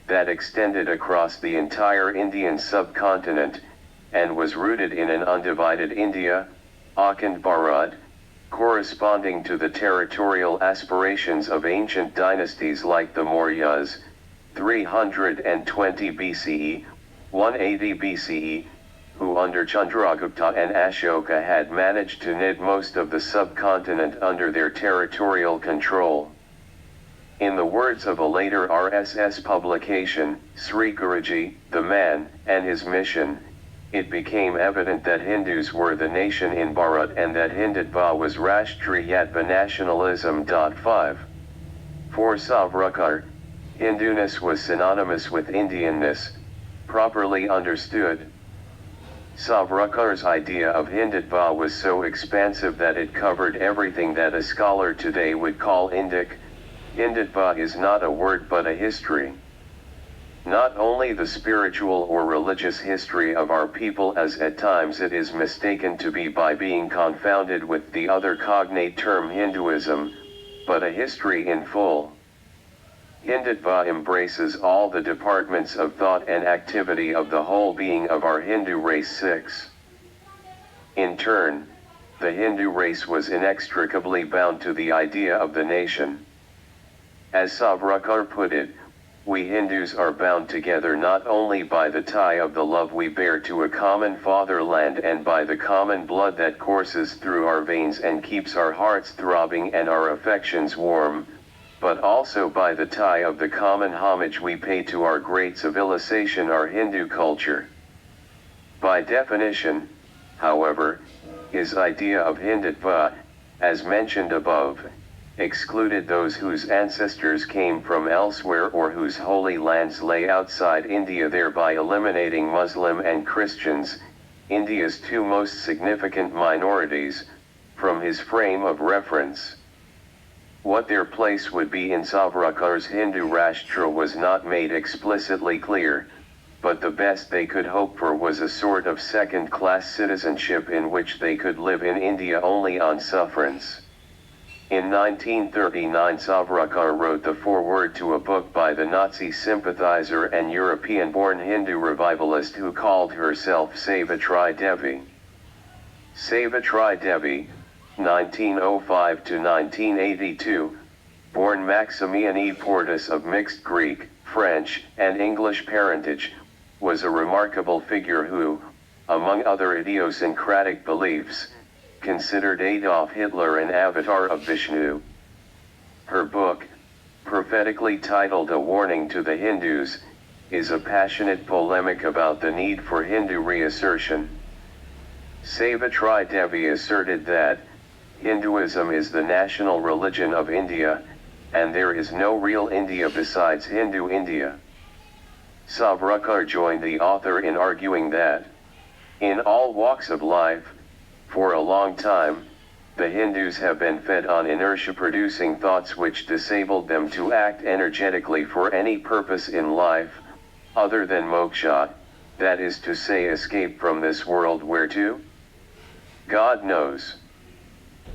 that extended across the entire Indian subcontinent, and was rooted in an undivided India, Akhand Bharat, corresponding to the territorial aspirations of ancient dynasties like the Mauryas, 320 BCE, 180 BCE, who under Chandragupta and Ashoka had managed to knit most of the subcontinent under their territorial control. In the words of a later RSS publication, Sri Guruji, the Man, and His Mission, it became evident that Hindus were the nation in Bharat and that Hindutva was Rashtriyatva nationalism. 5. For Savarkar, Hinduness was synonymous with Indianness, properly understood. Savarkar's idea of Hindutva was so expansive that it covered everything that a scholar today would call Indic. Hindutva is not a word but a history. Not only the spiritual or religious history of our people, as at times it is mistaken to be by being confounded with the other cognate term Hinduism, but a history in full. Hindutva embraces all the departments of thought and activity of the whole being of our Hindu race. 6. In turn, the Hindu race was inextricably bound to the idea of the nation. As Savarkar put it, we Hindus are bound together not only by the tie of the love we bear to a common fatherland and by the common blood that courses through our veins and keeps our hearts throbbing and our affections warm, but also by the tie of the common homage we pay to our great civilization, our Hindu culture. By definition, however, his idea of Hindutva, as mentioned above, excluded those whose ancestors came from elsewhere or whose holy lands lay outside India, thereby eliminating Muslim and Christians, India's two most significant minorities, from his frame of reference. What their place would be in Savarkar's Hindu Rashtra was not made explicitly clear, but the best they could hope for was a sort of second-class citizenship in which they could live in India only on sufferance. In 1939, Savarkar wrote the foreword to a book by the Nazi sympathizer and European-born Hindu revivalist who called herself Savitri Devi. Savitri Devi, 1905 to 1982, born Maximian Portus of mixed Greek, French, and English parentage, was a remarkable figure who, among other idiosyncratic beliefs, considered Adolf Hitler an avatar of Vishnu. Her book, prophetically titled A Warning to the Hindus, is a passionate polemic about the need for Hindu reassertion. Savitri Devi asserted that Hinduism is the national religion of India, and there is no real India besides Hindu India. Savarkar joined the author in arguing that, in all walks of life, for a long time, the Hindus have been fed on inertia, producing thoughts which disabled them to act energetically for any purpose in life, other than moksha, that is to say escape from this world. Where to? God knows.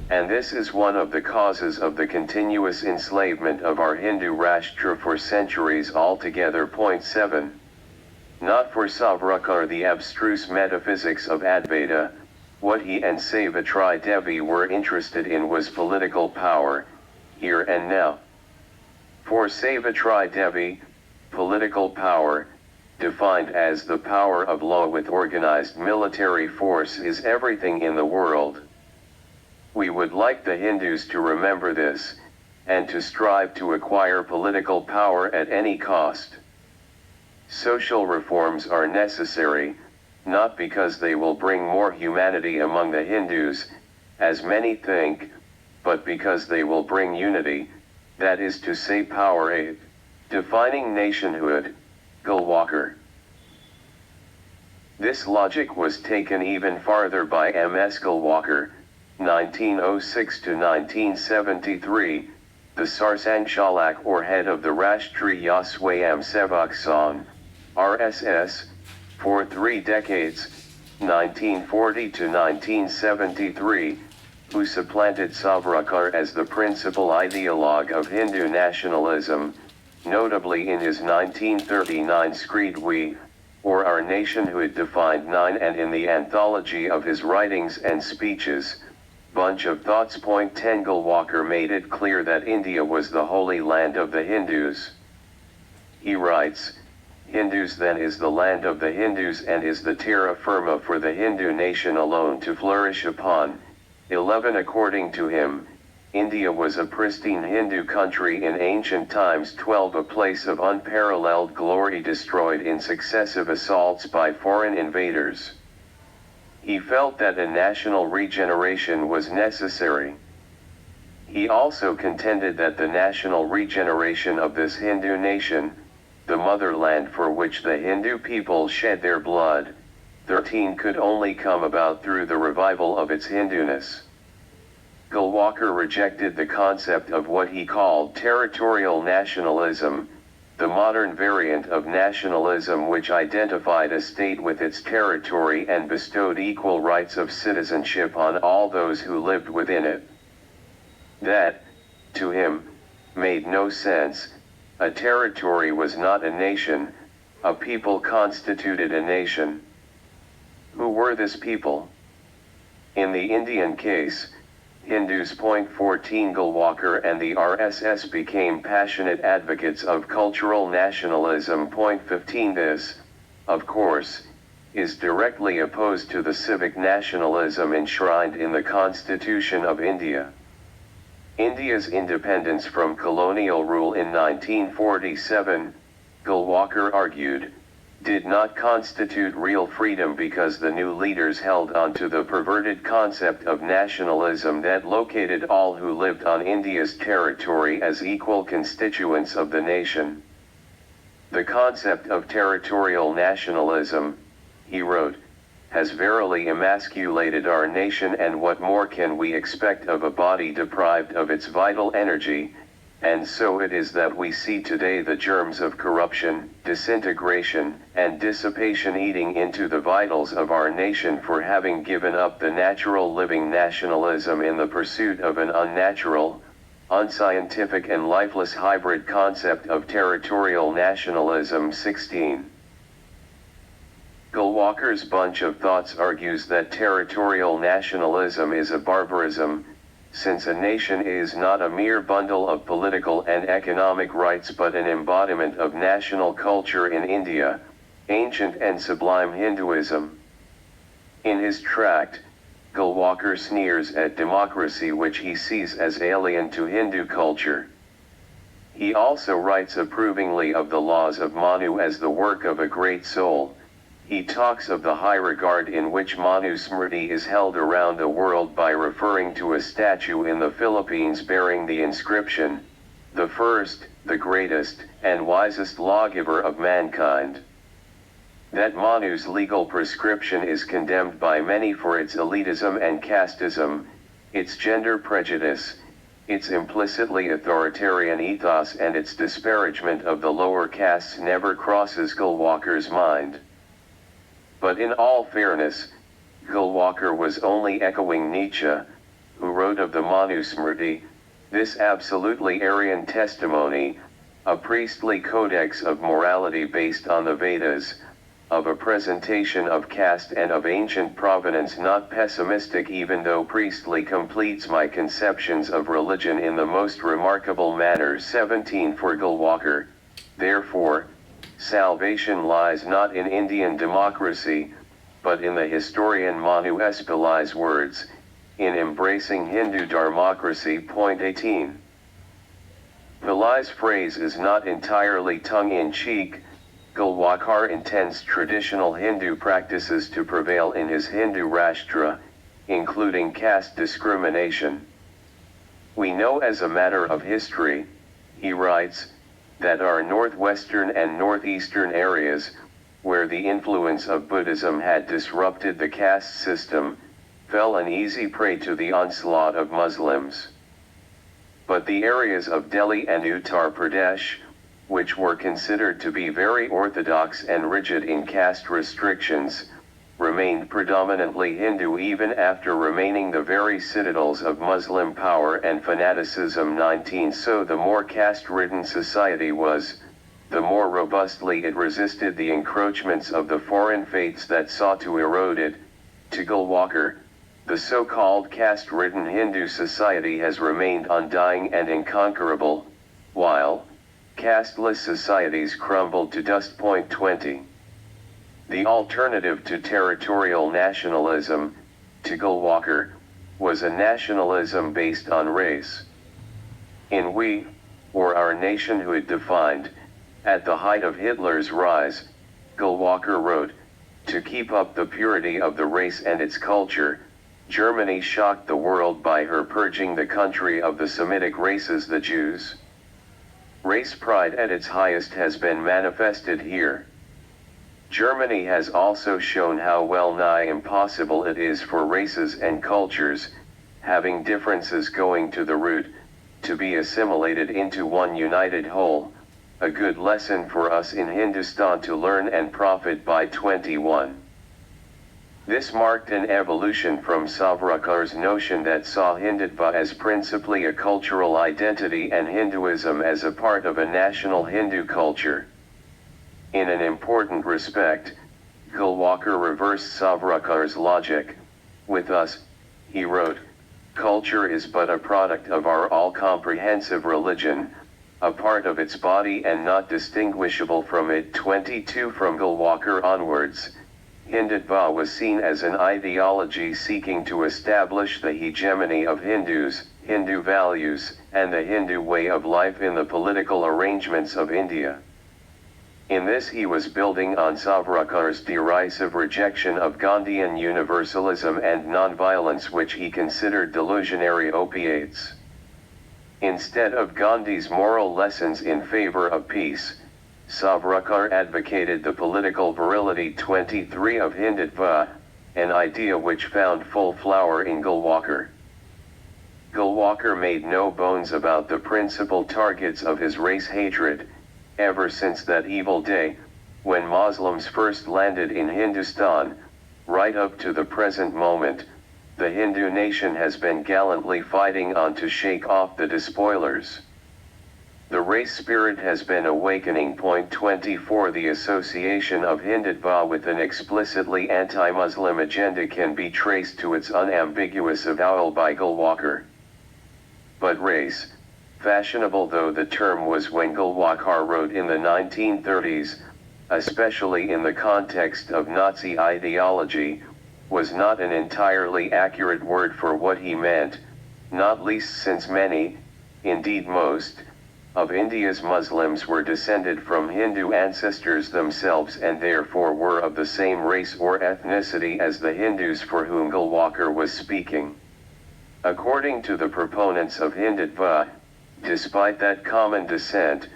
And this is one of the causes of the continuous enslavement of our Hindu Rashtra for centuries altogether. 7. Not for Savarkar the abstruse metaphysics of Advaita. What he and Savitri Devi were interested in was political power, here and now. For Savitri Devi, political power, defined as the power of law with organized military force, is everything in the world. We would like the Hindus to remember this, and to strive to acquire political power at any cost. Social reforms are necessary, not because they will bring more humanity among the Hindus, as many think, but because they will bring unity, that is to say power. Defining nationhood, Golwalkar. This logic was taken even farther by M.S. Golwalkar, 1906 to 1973, the Sarsang Shalak or head of the Rashtriya Swayamsevak Sangh, RSS, for 3 decades, 1940 to 1973, who supplanted Savarkar as the principal ideologue of Hindu nationalism, notably in his 1939 Screed We, or Our Nationhood Defined 9, and in the anthology of his writings and speeches, Bunch of Thoughts. 10 Golwalkar made it clear that India was the holy land of the Hindus. He writes, Hindus then is the land of the Hindus and is the terra firma for the Hindu nation alone to flourish upon. 11 According to him, India was a pristine Hindu country in ancient times, 12 a place of unparalleled glory destroyed in successive assaults by foreign invaders. He felt that a national regeneration was necessary. He also contended that the national regeneration of this Hindu nation, the motherland for which the Hindu people shed their blood, 13 could only come about through the revival of its Hinduness. Golwalkar rejected the concept of what he called territorial nationalism, the modern variant of nationalism which identified a state with its territory and bestowed equal rights of citizenship on all those who lived within it. That, to him, made no sense. A territory was not a nation, a people constituted a nation. Who were this people? In the Indian case, Hindus. 14 Golwalkar and the RSS became passionate advocates of cultural nationalism. 15 This, of course, is directly opposed to the civic nationalism enshrined in the Constitution of India. India's independence from colonial rule in 1947, Golwalkar argued, did not constitute real freedom because the new leaders held on to the perverted concept of nationalism that located all who lived on India's territory as equal constituents of the nation. The concept of territorial nationalism, he wrote, has verily emasculated our nation, and what more can we expect of a body deprived of its vital energy? And so it is that we see today the germs of corruption, disintegration, and dissipation eating into the vitals of our nation for having given up the natural living nationalism in the pursuit of an unnatural, unscientific and lifeless hybrid concept of territorial nationalism. 16. Golwalkar's bunch of thoughts argues that territorial nationalism is a barbarism, since a nation is not a mere bundle of political and economic rights but an embodiment of national culture in India, ancient and sublime Hinduism. In his tract, Golwalkar sneers at democracy, which he sees as alien to Hindu culture. He also writes approvingly of the laws of Manu as the work of a great soul. He talks of the high regard in which Manu Smriti is held around the world by referring to a statue in the Philippines bearing the inscription, "The first, the greatest, and wisest lawgiver of mankind." That Manu's legal prescription is condemned by many for its elitism and casteism, its gender prejudice, its implicitly authoritarian ethos, and its disparagement of the lower castes never crosses Golwalkar's mind. But in all fairness, Golwalkar was only echoing Nietzsche, who wrote of the Manu Smriti, this absolutely Aryan testimony, a priestly codex of morality based on the Vedas, of a presentation of caste and of ancient provenance, not pessimistic even though priestly, completes my conceptions of religion in the most remarkable manner. 17 For Golwalkar, therefore, salvation lies not in Indian democracy, but in the historian Manu S. Pillai's words, in embracing Hindu dharmocracy. 18. Pillai's phrase is not entirely tongue-in-cheek. Golwalkar intends traditional Hindu practices to prevail in his Hindu Rashtra, including caste discrimination. We know as a matter of history, he writes, that our northwestern and northeastern areas, where the influence of Buddhism had disrupted the caste system, fell an easy prey to the onslaught of Muslims. But the areas of Delhi and Uttar Pradesh, which were considered to be very orthodox and rigid in caste restrictions, remained predominantly Hindu even after remaining the very citadels of Muslim power and fanaticism. 19 So the more caste-ridden society was, the more robustly it resisted the encroachments of the foreign faiths that sought to erode it. To Golwalkar, the so-called caste-ridden Hindu society has remained undying and inconquerable, while casteless societies crumbled to dust. 20. The alternative to territorial nationalism, to Golwalkar, was a nationalism based on race. In We, or Our Nationhood defined, at the height of Hitler's rise, Golwalkar wrote, to keep up the purity of the race and its culture, Germany shocked the world by her purging the country of the Semitic races, the Jews. Race pride at its highest has been manifested here. Germany has also shown how well nigh impossible it is for races and cultures, having differences going to the root, to be assimilated into one united whole, a good lesson for us in Hindustan to learn and profit by. 21. This marked an evolution from Savarkar's notion that saw Hindutva as principally a cultural identity and Hinduism as a part of a national Hindu culture. In an important respect, Golwalkar reversed Savarkar's logic. With us, he wrote, culture is but a product of our all-comprehensive religion, a part of its body and not distinguishable from it. 22. From Golwalkar onwards, Hindutva was seen as an ideology seeking to establish the hegemony of Hindus, Hindu values, and the Hindu way of life in the political arrangements of India. In this he was building on Savarkar's derisive rejection of Gandhian universalism and nonviolence, which he considered delusionary opiates. Instead of Gandhi's moral lessons in favor of peace, Savarkar advocated the political virility. 23. Of Hindutva, an idea which found full flower in Golwalkar. Golwalkar made no bones about the principal targets of his race hatred. Ever since that evil day, when Muslims first landed in Hindustan, right up to the present moment, the Hindu nation has been gallantly fighting on to shake off the despoilers. The race spirit has been awakening. 24. The association of Hindutva with an explicitly anti-Muslim agenda can be traced to its unambiguous avowal by Golwalkar. But race, fashionable though the term was when Golwalkar wrote in the 1930s, especially in the context of Nazi ideology, was not an entirely accurate word for what he meant, not least since many, indeed most, of India's Muslims were descended from Hindu ancestors themselves and therefore were of the same race or ethnicity as the Hindus for whom Golwalkar was speaking. According to the proponents of Hindutva, despite that common descent,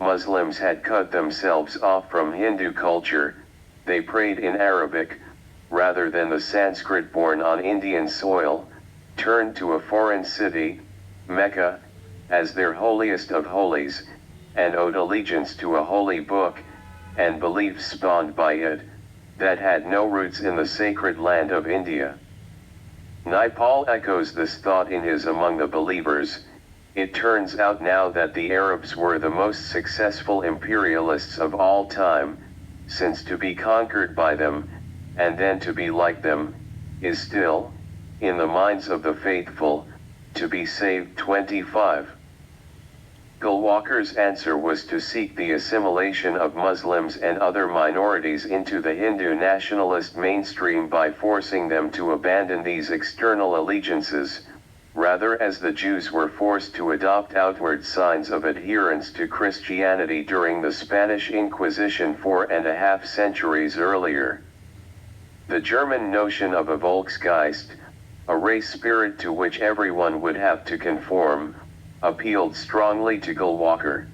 Muslims had cut themselves off from Hindu culture. They prayed in Arabic, rather than the Sanskrit born on Indian soil, turned to a foreign city, Mecca, as their holiest of holies, and owed allegiance to a holy book, and beliefs spawned by it, that had no roots in the sacred land of India. Naipaul echoes this thought in his Among the Believers. It turns out now that the Arabs were the most successful imperialists of all time, since to be conquered by them, and then to be like them, is still, in the minds of the faithful, to be saved. 25. Golwalkar's answer was to seek the assimilation of Muslims and other minorities into the Hindu nationalist mainstream by forcing them to abandon these external allegiances, rather as the Jews were forced to adopt outward signs of adherence to Christianity during the Spanish Inquisition 4.5 centuries earlier. The German notion of a Volksgeist, a race spirit to which everyone would have to conform, appealed strongly to Golwalkar.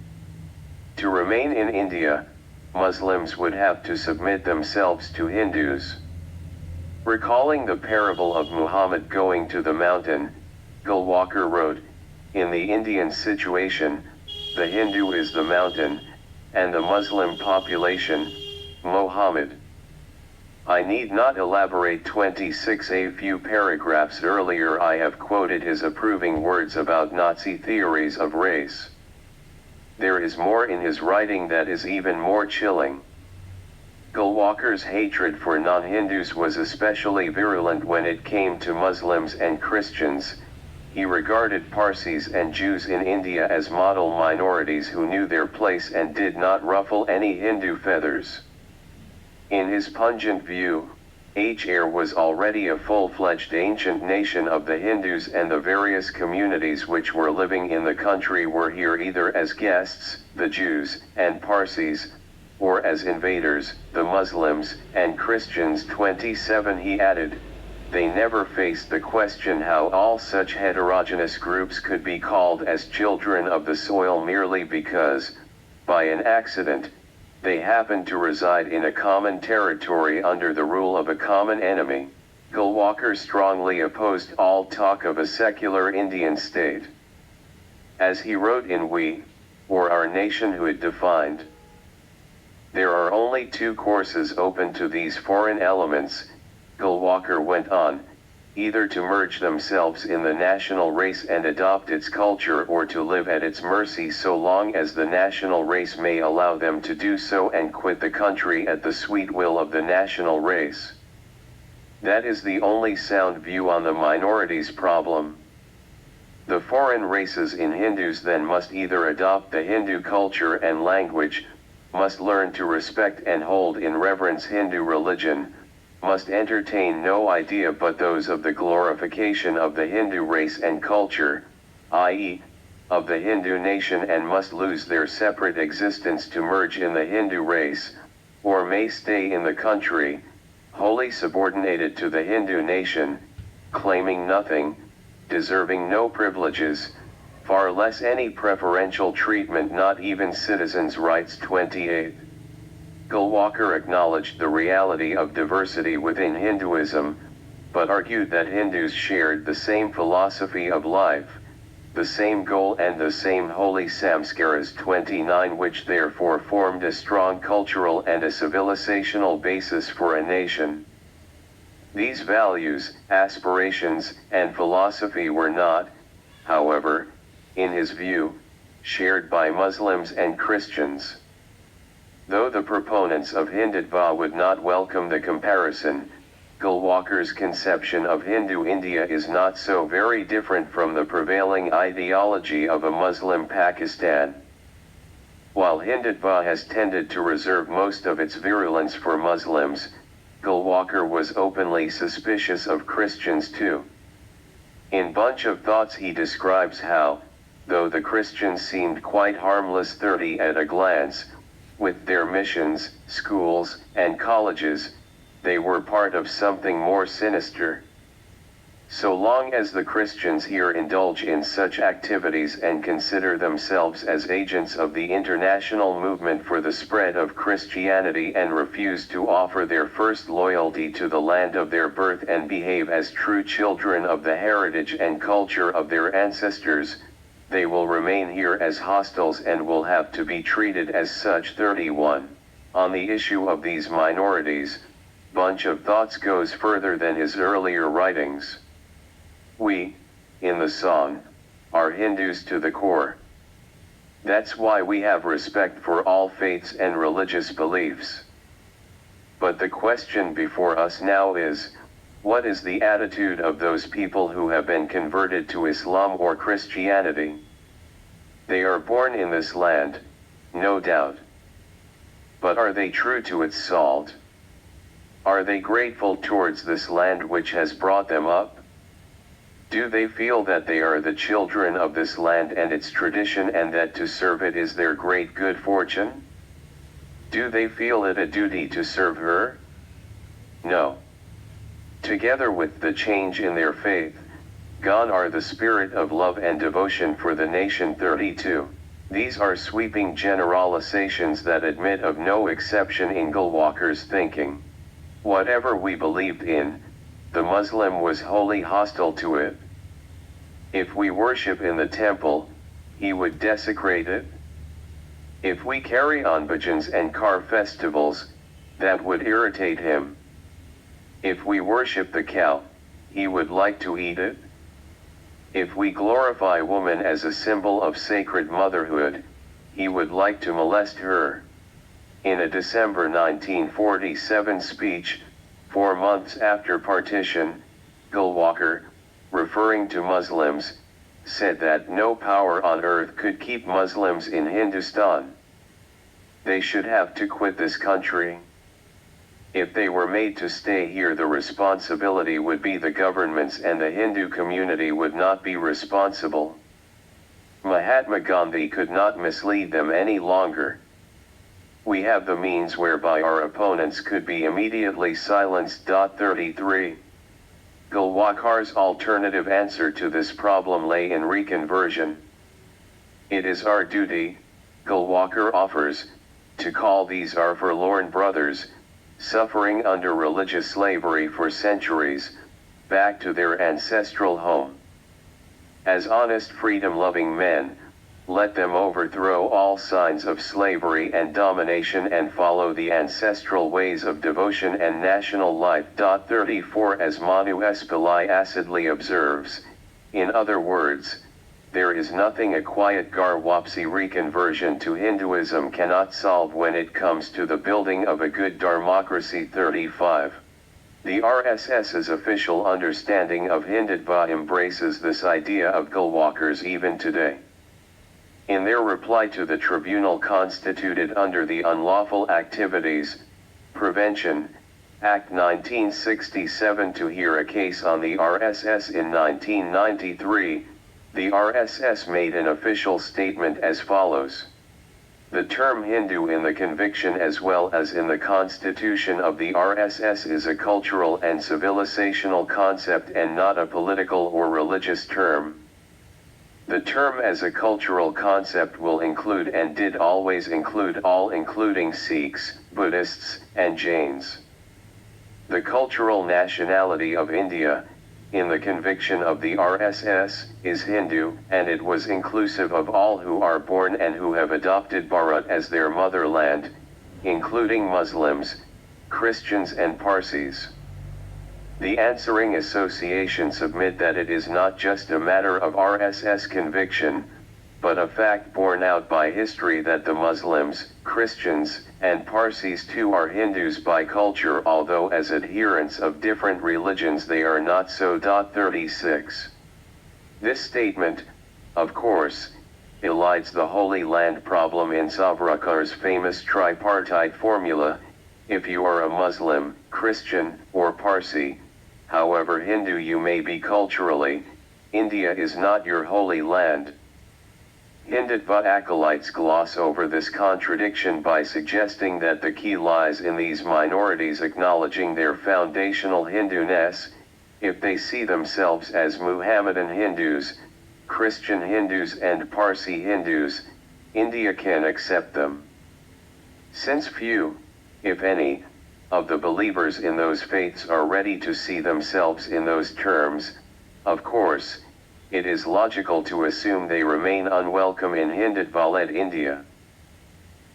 To remain in India, Muslims would have to submit themselves to Hindus. Recalling the parable of Muhammad going to the mountain, Golwalkar wrote, in the Indian situation, the Hindu is the mountain, and the Muslim population, Muhammad. I need not elaborate. 26. A few paragraphs earlier I have quoted his approving words about Nazi theories of race. There is more in his writing that is even more chilling. Golwalkar's hatred for non-Hindus was especially virulent when it came to Muslims and Christians. He regarded Parsis and Jews in India as model minorities who knew their place and did not ruffle any Hindu feathers. In his pungent view, Arya was already a full-fledged ancient nation of the Hindus, and the various communities which were living in the country were here either as guests, the Jews and Parsis, or as invaders, the Muslims and Christians. 27 He added, they never faced the question how all such heterogeneous groups could be called as children of the soil merely because, by an accident, they happened to reside in a common territory under the rule of a common enemy. Golwalkar strongly opposed all talk of a secular Indian state. As he wrote in We, or Our Nationhood defined, there are only two courses open to these foreign elements, Golwalkar went on, either to merge themselves in the national race and adopt its culture, or to live at its mercy so long as the national race may allow them to do so, and quit the country at the sweet will of the national race. That is the only sound view on the minorities problem. The foreign races in Hindus then must either adopt the Hindu culture and language, must learn to respect and hold in reverence Hindu religion, must entertain no idea but those of the glorification of the Hindu race and culture, i.e., of the Hindu nation, and must lose their separate existence to merge in the Hindu race, or may stay in the country, wholly subordinated to the Hindu nation, claiming nothing, deserving no privileges, far less any preferential treatment, not even citizens' rights. 28. Golwalkar acknowledged the reality of diversity within Hinduism, but argued that Hindus shared the same philosophy of life, the same goal and the same holy samskaras. 29 Which therefore formed a strong cultural and a civilizational basis for a nation. These values, aspirations, and philosophy were not, however, in his view, shared by Muslims and Christians. Though the proponents of Hindutva would not welcome the comparison, Golwalkar's conception of Hindu India is not so very different from the prevailing ideology of a Muslim Pakistan. While Hindutva has tended to reserve most of its virulence for Muslims, Golwalkar was openly suspicious of Christians too. In Bunch of Thoughts he describes how, though the Christians seemed quite harmless 30 at a glance, with their missions, schools, and colleges, they were part of something more sinister. So long as the Christians here indulge in such activities and consider themselves as agents of the international movement for the spread of Christianity, and refuse to offer their first loyalty to the land of their birth and behave as true children of the heritage and culture of their ancestors, they will remain here as hostiles and will have to be treated as such. 31. On the issue of these minorities, Bunch of Thoughts goes further than his earlier writings. We, in the song, are Hindus to the core. That's why we have respect for all faiths and religious beliefs. But the question before us now is, what is the attitude of those people who have been converted to Islam or Christianity? They are born in this land, no doubt. But are they true to its salt? Are they grateful towards this land which has brought them up? Do they feel that they are the children of this land and its tradition, and that to serve it is their great good fortune? Do they feel it a duty to serve her? No. Together with the change in their faith, gone are the spirit of love and devotion for the nation. 32. These are sweeping generalizations that admit of no exception in Golwalkar's thinking. Whatever we believed in, the Muslim was wholly hostile to it. If we worship in the temple, he would desecrate it. If we carry on bhajans and car festivals, that would irritate him. If we worship the cow, he would like to eat it. If we glorify woman as a symbol of sacred motherhood, he would like to molest her. In a December 1947 speech, 4 months after partition, Golwalkar, referring to Muslims, said that no power on earth could keep Muslims in Hindustan. They should have to quit this country. If they were made to stay here, the responsibility would be the government's and the Hindu community would not be responsible. Mahatma Gandhi could not mislead them any longer. We have the means whereby our opponents could be immediately silenced. 33. Golwalkar's alternative answer to this problem lay in reconversion. It is our duty, Golwalkar offers, to call these our forlorn brothers, suffering under religious slavery for centuries, back to their ancestral home. As honest freedom-loving men, let them overthrow all signs of slavery and domination and follow the ancestral ways of devotion and national life. 34 As Manu S. Pillai acidly observes, in other words, there is nothing a quiet Garwapsi reconversion to Hinduism cannot solve when it comes to the building of a good Dharmocracy. 35. The RSS's official understanding of Hindutva embraces this idea of Golwalkar's even today. In their reply to the tribunal constituted under the Unlawful Activities, Prevention, Act 1967 to hear a case on the RSS in 1993, the RSS made an official statement as follows. The term Hindu in the conviction as well as in the constitution of the RSS is a cultural and civilizational concept and not a political or religious term. The term as a cultural concept will include and did always include all including Sikhs, Buddhists, and Jains. The cultural nationality of India, in the conviction of the RSS, is Hindu, and it was inclusive of all who are born and who have adopted Bharat as their motherland, including Muslims, Christians and Parsis. The answering association submit that it is not just a matter of RSS conviction, but a fact borne out by history that the Muslims, Christians, and Parsis too are Hindus by culture, although as adherents of different religions they are not so. 36. This statement, of course, elides the Holy Land problem in Savarkar's famous tripartite formula: if you are a Muslim, Christian, or Parsi, however Hindu you may be culturally, India is not your holy land. Hindutva acolytes gloss over this contradiction by suggesting that the key lies in these minorities acknowledging their foundational Hindu-ness. If they see themselves as Muhammadan Hindus, Christian Hindus and Parsi Hindus, India can accept them. Since few, if any, of the believers in those faiths are ready to see themselves in those terms, of course, it is logical to assume they remain unwelcome in Hindutva-led India.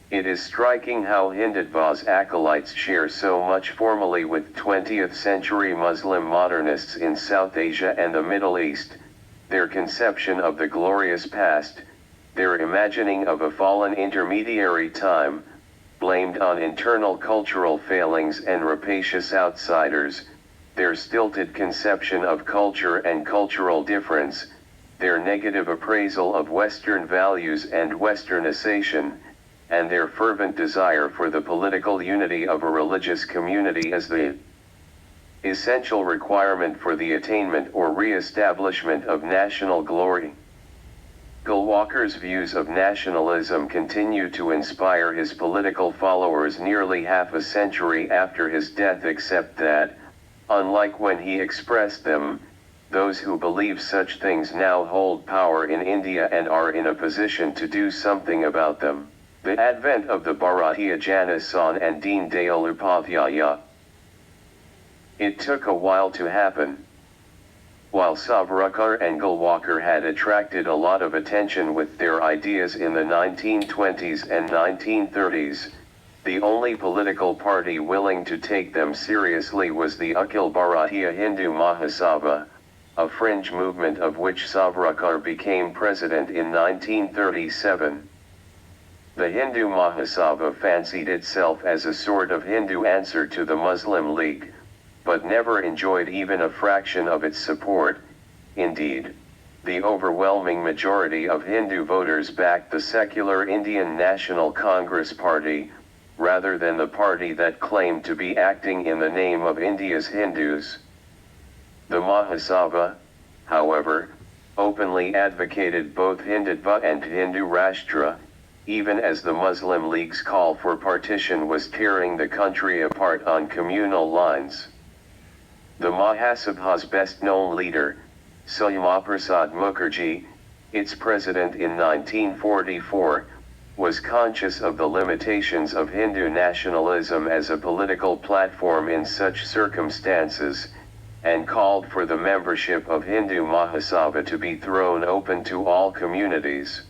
It is striking how Hindutva's acolytes share so much formally with 20th century Muslim modernists in South Asia and the Middle East, their conception of the glorious past, their imagining of a fallen intermediary time, blamed on internal cultural failings and rapacious outsiders, their stilted conception of culture and cultural difference, their negative appraisal of Western values and Westernization, and their fervent desire for the political unity of a religious community as the essential requirement for the attainment or re-establishment of national glory. Golwalkar's views of nationalism continue to inspire his political followers nearly half a century after his death, except that, unlike when he expressed them, those who believe such things now hold power in India and are in a position to do something about them. The advent of the Bharatiya Janasangh and Deendayal Upadhyaya. It took a while to happen. While Savarkar and Golwalkar had attracted a lot of attention with their ideas in the 1920s and 1930s, the only political party willing to take them seriously was the Akhil Bharatiya Hindu Mahasabha, a fringe movement of which Savarkar became president in 1937. The Hindu Mahasabha fancied itself as a sort of Hindu answer to the Muslim League, but never enjoyed even a fraction of its support. Indeed, the overwhelming majority of Hindu voters backed the secular Indian National Congress Party, rather than the party that claimed to be acting in the name of India's Hindus. The Mahasabha, however, openly advocated both Hindutva and Hindu Rashtra, even as the Muslim League's call for partition was tearing the country apart on communal lines. The Mahasabha's best-known leader, Syama Prasad Mukherjee, its president in 1944, was conscious of the limitations of Hindu nationalism as a political platform in such circumstances, and called for the membership of Hindu Mahasabha to be thrown open to all communities.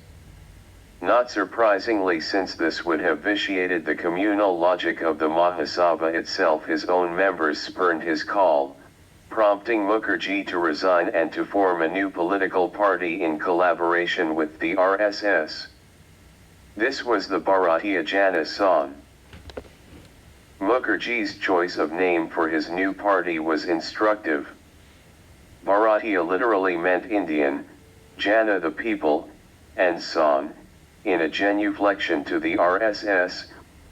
Not surprisingly, since this would have vitiated the communal logic of the Mahasabha itself, his own members spurned his call, prompting Mukherjee to resign and to form a new political party in collaboration with the RSS. This was the Bharatiya Jana Sangh. Mukherjee's choice of name for his new party was instructive. Bharatiya literally meant Indian, Jana the people, and Sangh, in a genuflection to the RSS,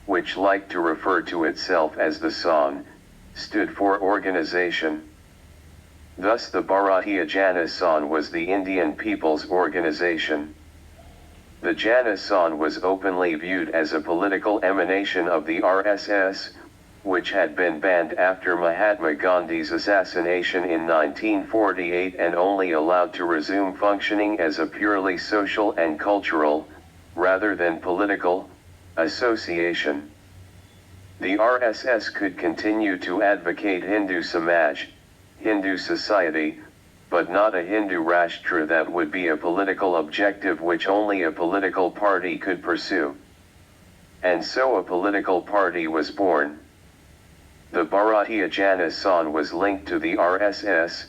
which liked to refer to itself as the Sangh, stood for organization. Thus the Bharatiya Jana Sangh was the Indian People's Organization. The Jana Sangh was openly viewed as a political emanation of the RSS, which had been banned after Mahatma Gandhi's assassination in 1948 and only allowed to resume functioning as a purely social and cultural, rather than political, association. The RSS could continue to advocate Hindu Samaj, Hindu society, but not a Hindu Rashtra that would be a political objective which only a political party could pursue. And so a political party was born. The Bharatiya Jana Sangh was linked to the RSS,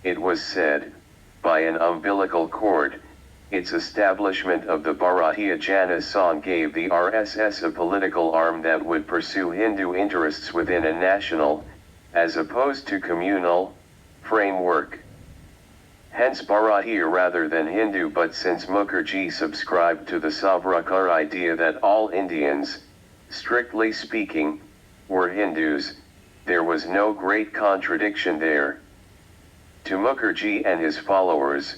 it was said, by an umbilical cord. Its establishment of the Bharatiya Jana Sangh gave the RSS a political arm that would pursue Hindu interests within a national, as opposed to communal, framework. Hence Bharatiya rather than Hindu, but since Mukherjee subscribed to the Savarkar idea that all Indians, strictly speaking, were Hindus, there was no great contradiction there. To Mukherjee and his followers,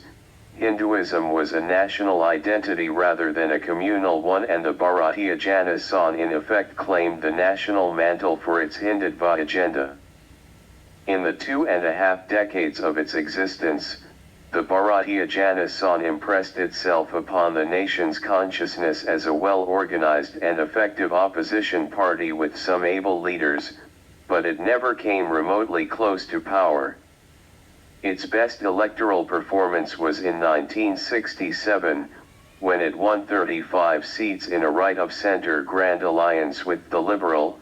Hinduism was a national identity rather than a communal one, and the Bharatiya Jana Sangh in effect claimed the national mantle for its Hindutva agenda. In the 2.5 decades of its existence, the Bharatiya Jana Sangh impressed itself upon the nation's consciousness as a well-organized and effective opposition party with some able leaders, but it never came remotely close to power. Its best electoral performance was in 1967, when it won 35 seats in a right-of-center grand alliance with the liberal,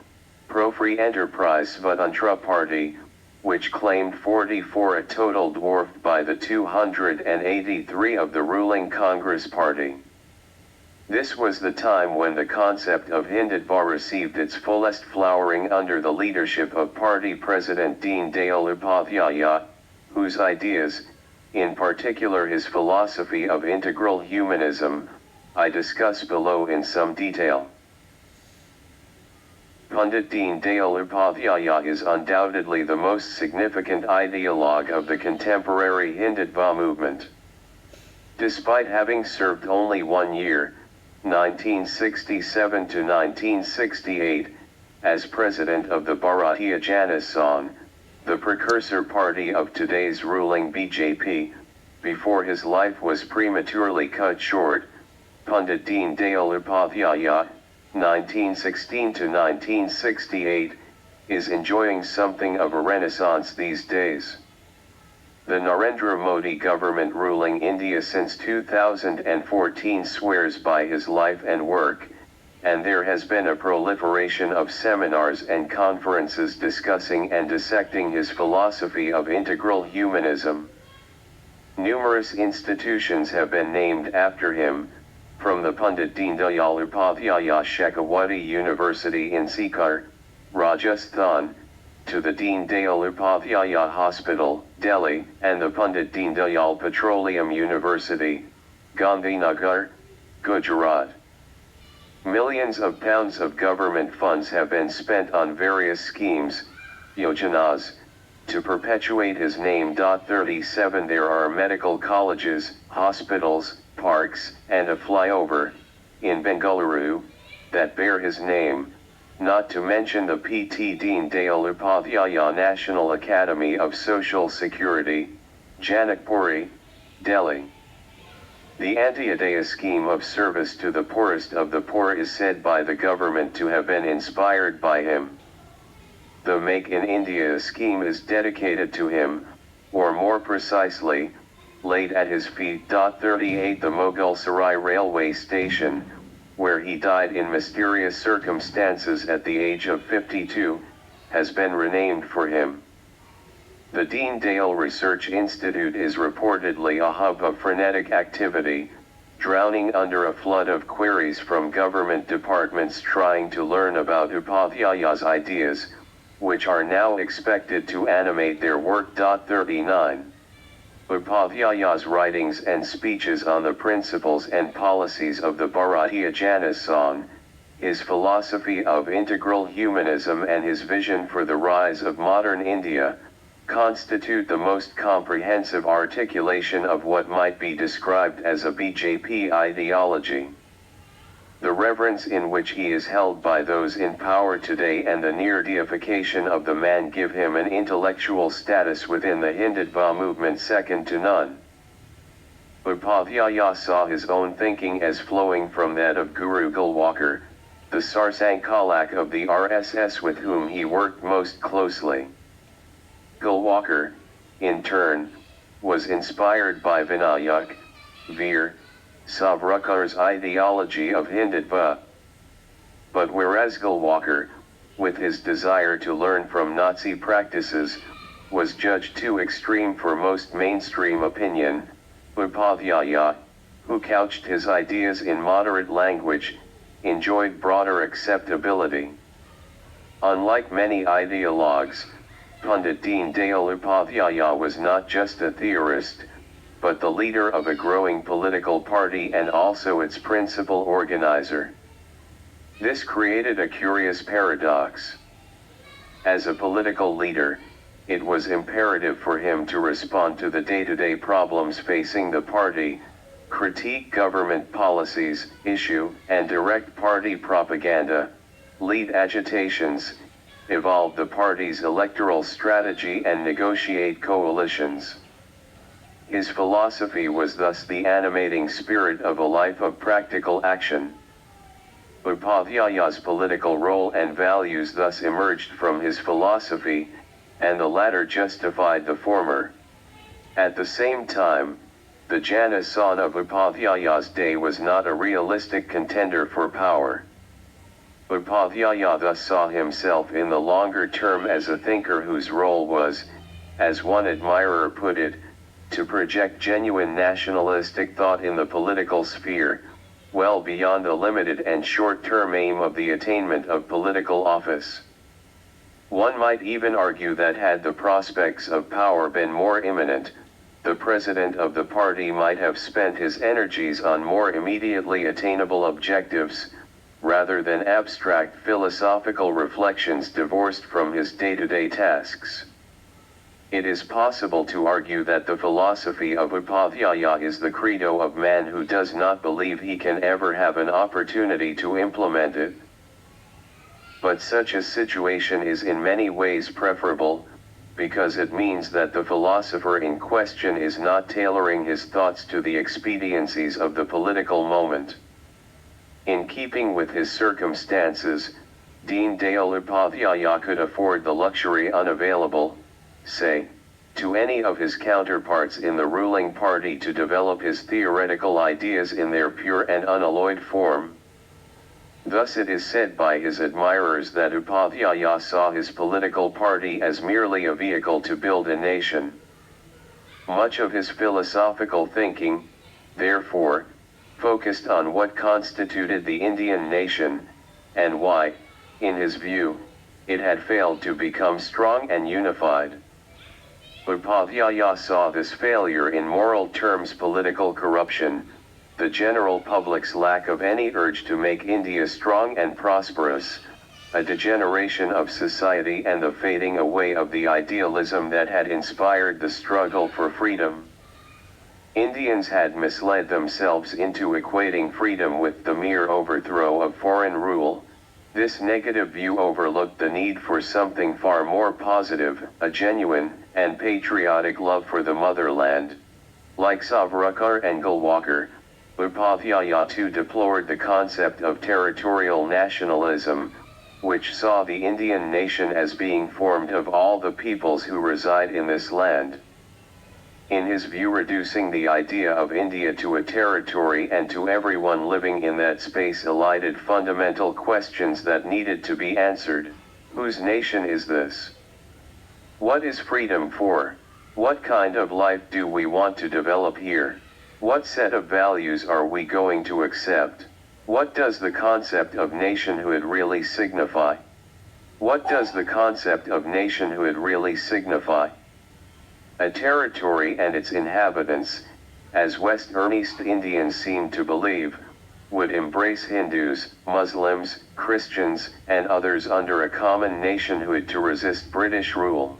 pro-free enterprise Svatantra Party, which claimed 44, a total dwarfed by the 283 of the ruling Congress Party. This was the time when the concept of Hindutva received its fullest flowering under the leadership of party president Deendayal Upadhyaya, whose ideas, in particular his philosophy of integral humanism, I discuss below in some detail. Pandit Deendayal Upadhyaya is undoubtedly the most significant ideologue of the contemporary Hindutva movement. Despite having served only 1 year, 1967 to 1968, as president of the Bharatiya Jana Sangh, the precursor party of today's ruling BJP, before his life was prematurely cut short, Pandit Deendayal Upadhyaya, 1916 to 1968, is enjoying something of a renaissance these days. The Narendra Modi government ruling India since 2014 swears by his life and work, and there has been a proliferation of seminars and conferences discussing and dissecting his philosophy of integral humanism. Numerous institutions have been named after him, from the Pandit Deendayal Upadhyaya Shekhawati University in Sikar, Rajasthan, to the Deendayal Upadhyaya Hospital, Delhi, and the Pandit Deendayal Petroleum University, Gandhinagar, Gujarat. Millions of pounds of government funds have been spent on various schemes, yojanas, to perpetuate his name. 37 There are medical colleges, hospitals, parks, and a flyover, in Bengaluru, that bear his name, not to mention the P.T. Deendayal Upadhyaya National Academy of Social Security, Janakpuri, Delhi. The Antyodaya scheme of service to the poorest of the poor is said by the government to have been inspired by him. The Make in India scheme is dedicated to him, or more precisely, laid at his feet. 38 The Mughal Sarai railway station, where he died in mysterious circumstances at the age of 52, has been renamed for him. The Deendayal Research Institute is reportedly a hub of frenetic activity, drowning under a flood of queries from government departments trying to learn about Upadhyaya's ideas, which are now expected to animate their work. 39. Upadhyaya's writings and speeches on the principles and policies of the Bharatiya Janasangh, his philosophy of integral humanism and his vision for the rise of modern India, constitute the most comprehensive articulation of what might be described as a BJP ideology. The reverence in which he is held by those in power today and the near deification of the man give him an intellectual status within the Hindutva movement second to none. Upadhyaya saw his own thinking as flowing from that of Guru Golwalkar, the Sarsankalak of the RSS with whom he worked most closely. Golwalkar, in turn, was inspired by Vinayak, Veer, Savarkar's ideology of Hindutva. But whereas Golwalkar, with his desire to learn from Nazi practices, was judged too extreme for most mainstream opinion, Upadhyaya, who couched his ideas in moderate language, enjoyed broader acceptability. Unlike many ideologues, Pandit Deendayal Upadhyaya was not just a theorist, but the leader of a growing political party and also its principal organizer. This created a curious paradox. As a political leader, it was imperative for him to respond to the day-to-day problems facing the party, critique government policies, issue and direct party propaganda, lead agitations, evolve the party's electoral strategy and negotiate coalitions. His philosophy was thus the animating spirit of a life of practical action. Upadhyaya's political role and values thus emerged from his philosophy, and the latter justified the former. At the same time, the Janasangh of Upadhyaya's day was not a realistic contender for power. Upadhyaya thus saw himself in the longer term as a thinker whose role was, as one admirer put it, to project genuine nationalistic thought in the political sphere, well beyond the limited and short-term aim of the attainment of political office. One might even argue that had the prospects of power been more imminent, the president of the party might have spent his energies on more immediately attainable objectives, rather than abstract philosophical reflections divorced from his day-to-day tasks. It is possible to argue that the philosophy of Upadhyaya is the credo of man who does not believe he can ever have an opportunity to implement it. But such a situation is in many ways preferable, because it means that the philosopher in question is not tailoring his thoughts to the expediencies of the political moment. In keeping with his circumstances, Deendayal Upadhyaya could afford the luxury unavailable, say, to any of his counterparts in the ruling party to develop his theoretical ideas in their pure and unalloyed form. Thus it is said by his admirers that Upadhyaya saw his political party as merely a vehicle to build a nation. Much of his philosophical thinking, therefore, focused on what constituted the Indian nation, and why, in his view, it had failed to become strong and unified. Upadhyaya saw this failure in moral terms political corruption, the general public's lack of any urge to make India strong and prosperous, a degeneration of society and the fading away of the idealism that had inspired the struggle for freedom. Indians had misled themselves into equating freedom with the mere overthrow of foreign rule. This negative view overlooked the need for something far more positive, a genuine and patriotic love for the motherland. Like Savarkar and Golwalkar, Upadhyaya too deplored the concept of territorial nationalism, which saw the Indian nation as being formed of all the peoples who reside in this land. In his view, reducing the idea of India to a territory and to everyone living in that space elided fundamental questions that needed to be answered. Whose nation is this? What is freedom for? What kind of life do we want to develop here? What set of values are we going to accept? What does the concept of nationhood really signify? What does the concept of nationhood really signify? A territory and its inhabitants, as West and East Indians seem to believe, would embrace Hindus, Muslims, Christians, and others under a common nationhood to resist British rule.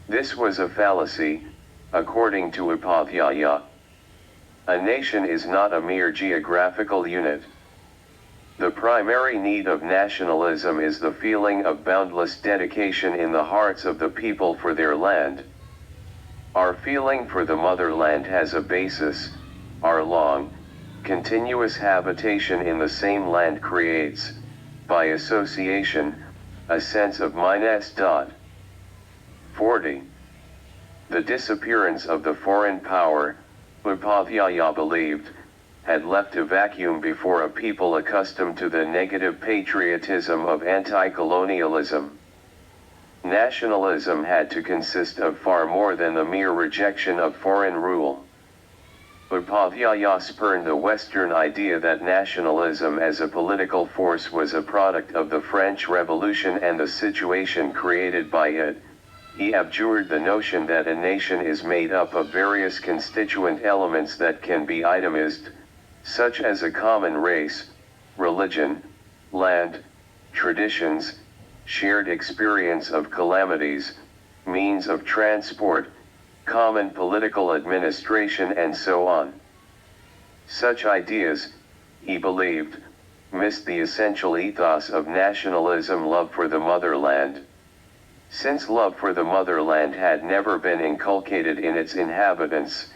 This was a fallacy, according to Upadhyaya. A nation is not a mere geographical unit. The primary need of nationalism is the feeling of boundless dedication in the hearts of the people for their land. Our feeling for the motherland has a basis. Our long, continuous habitation in the same land creates, by association, a sense of minus. 40. The disappearance of the foreign power, Upadhyaya believed, had left a vacuum before a people accustomed to the negative patriotism of anti-colonialism. Nationalism had to consist of far more than the mere rejection of foreign rule. Upadhyaya spurned the Western idea that nationalism as a political force was a product of the French Revolution and the situation created by it. He abjured the notion that a nation is made up of various constituent elements that can be itemized, such as a common race, religion, land, traditions, shared experience of calamities, means of transport, common political administration, and so on. Such ideas, he believed, missed the essential ethos of nationalism, love for the motherland. Since love for the motherland had never been inculcated in its inhabitants,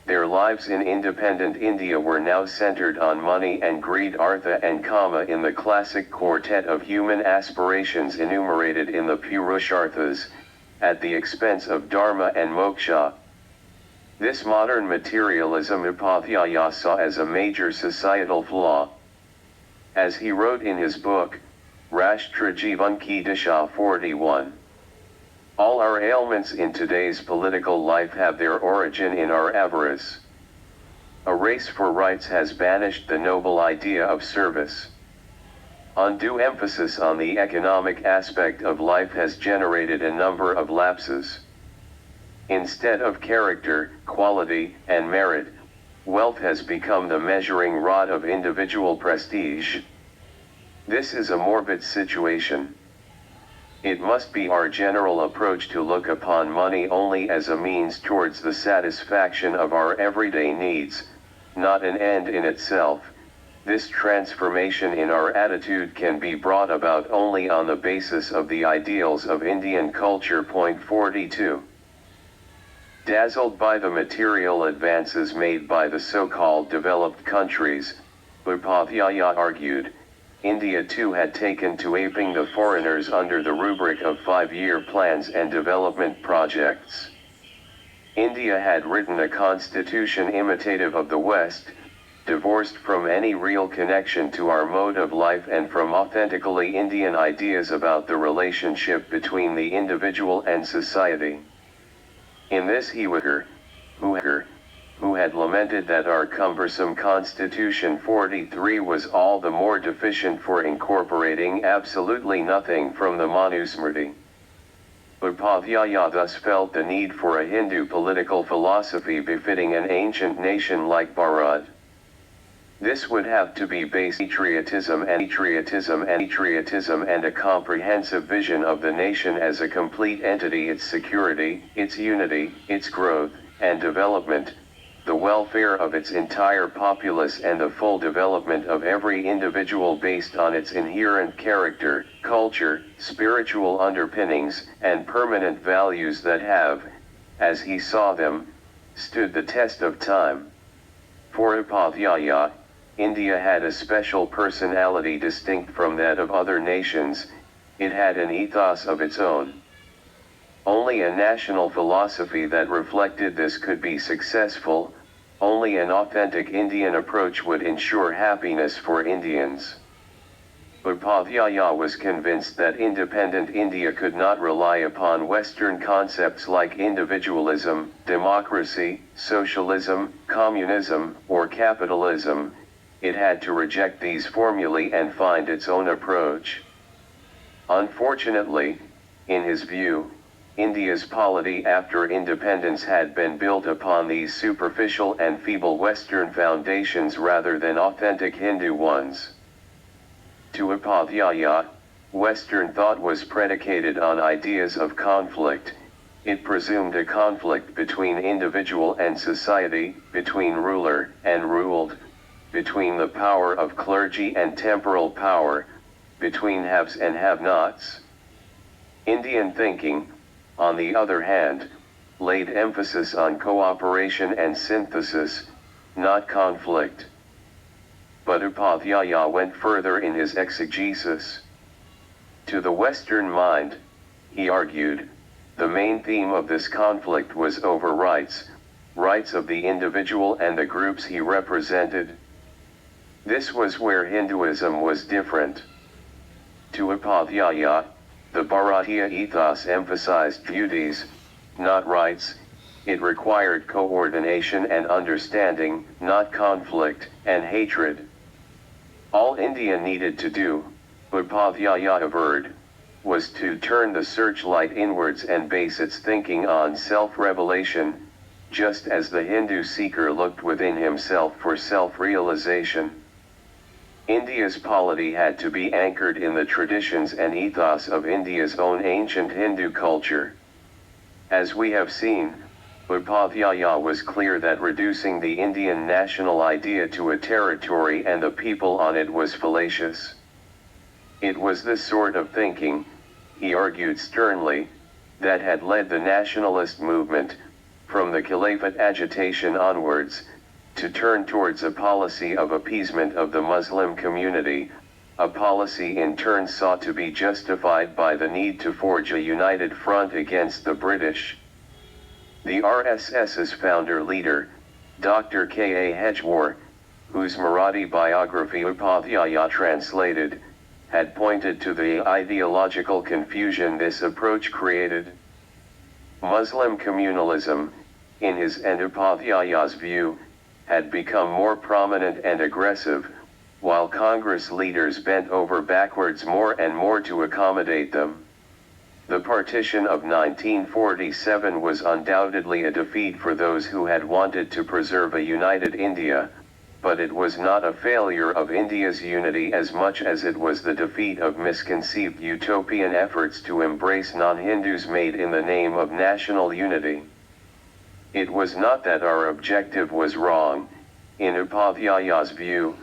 their lives in independent India were now centered on money and greed, artha and kama, in the classic quartet of human aspirations enumerated in the Purusharthas, at the expense of Dharma and moksha. This modern materialism Upadhyaya saw as a major societal flaw. As he wrote in his book, Rashtra Jivan Ki Disha 41. All our ailments in today's political life have their origin in our avarice. A race for rights has banished the noble idea of service. Undue emphasis on the economic aspect of life has generated a number of lapses. Instead of character, quality, and merit, wealth has become the measuring rod of individual prestige. This is a morbid situation. It must be our general approach to look upon money only as a means towards the satisfaction of our everyday needs, not an end in itself. This transformation in our attitude can be brought about only on the basis of the ideals of Indian culture. 42. Dazzled by the material advances made by the so-called developed countries, Upadhyaya argued, India too had taken to aping the foreigners under the rubric of 5-year plans and development projects. India had written a constitution imitative of the West, divorced from any real connection to our mode of life and from authentically Indian ideas about the relationship between the individual and society. In this he who had lamented that our cumbersome Constitution 43 was all the more deficient for incorporating absolutely nothing from the Manusmriti. Upadhyaya thus felt the need for a Hindu political philosophy befitting an ancient nation like Bharat. This would have to be based on patriotism and a comprehensive vision of the nation as a complete entity, its security, its unity, its growth and development, the welfare of its entire populace and the full development of every individual based on its inherent character, culture, spiritual underpinnings, and permanent values that have, as he saw them, stood the test of time. For Upadhyaya, India had a special personality distinct from that of other nations. It had an ethos of its own. Only a national philosophy that reflected this could be successful. Only an authentic Indian approach would ensure happiness for Indians. Upadhyaya was convinced that independent India could not rely upon Western concepts like individualism, democracy, socialism, communism, or capitalism. It had to reject these formulae and find its own approach. Unfortunately, in his view, India's polity after independence had been built upon these superficial and feeble Western foundations rather than authentic Hindu ones. To Upadhyaya, Western thought was predicated on ideas of conflict. It presumed a conflict between individual and society, between ruler and ruled, between the power of clergy and temporal power, between haves and have-nots. Indian thinking, on the other hand, laid emphasis on cooperation and synthesis, not conflict. But Upadhyaya went further in his exegesis. To the Western mind, he argued, the main theme of this conflict was over rights, rights of the individual and the groups he represented. This was where Hinduism was different. To Upadhyaya, the Bharatiya ethos emphasized duties, not rights. It required coordination and understanding, not conflict and hatred. All India needed to do, Upadhyaya averred, was to turn the searchlight inwards and base its thinking on self-revelation, just as the Hindu seeker looked within himself for self-realization. India's polity had to be anchored in the traditions and ethos of India's own ancient Hindu culture. As we have seen, Upadhyaya was clear that reducing the Indian national idea to a territory and the people on it was fallacious. It was this sort of thinking, he argued sternly, that had led the nationalist movement, from the Caliphate agitation onwards, to turn towards a policy of appeasement of the Muslim community, a policy in turn sought to be justified by the need to forge a united front against the British. The RSS's founder-leader, Dr. K. A. Hedgewar, whose Marathi biography Upadhyaya translated, had pointed to the ideological confusion this approach created. Muslim communalism, in his and Upadhyaya's view, had become more prominent and aggressive, while Congress leaders bent over backwards more and more to accommodate them. The partition of 1947 was undoubtedly a defeat for those who had wanted to preserve a united India, but it was not a failure of India's unity as much as it was the defeat of misconceived utopian efforts to embrace non-Hindus made in the name of national unity. It was not that our objective was wrong, in Upadhyaya's view,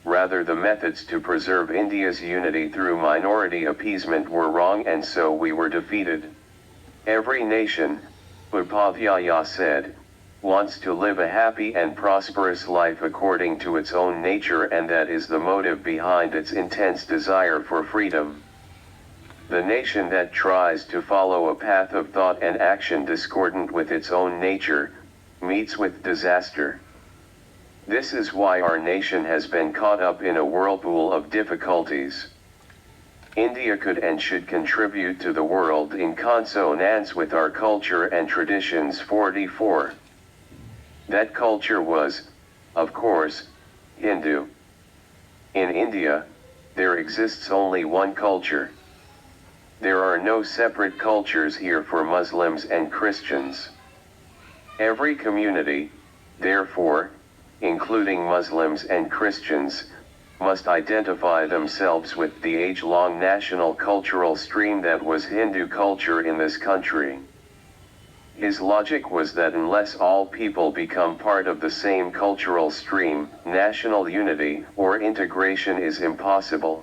rather the methods to preserve India's unity through minority appeasement were wrong and so we were defeated. Every nation, Upadhyaya said, wants to live a happy and prosperous life according to its own nature, and that is the motive behind its intense desire for freedom. The nation that tries to follow a path of thought and action discordant with its own nature, meets with disaster. This is why our nation has been caught up in a whirlpool of difficulties. India could and should contribute to the world in consonance with our culture and traditions. 44. That culture was, of course, Hindu. In India, there exists only one culture. There are no separate cultures here for Muslims and Christians. Every community, therefore, including Muslims and Christians, must identify themselves with the age-long national cultural stream that was Hindu culture in this country. His logic was that unless all people become part of the same cultural stream, national unity or integration is impossible.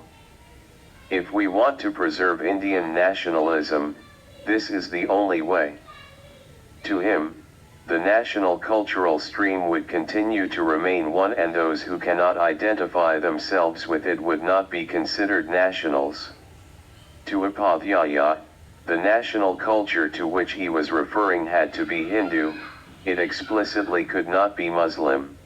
If we want to preserve Indian nationalism, this is the only way. To him, the national cultural stream would continue to remain one, and those who cannot identify themselves with it would not be considered nationals. To Upadhyaya, the national culture to which he was referring had to be Hindu, it explicitly could not be Muslim.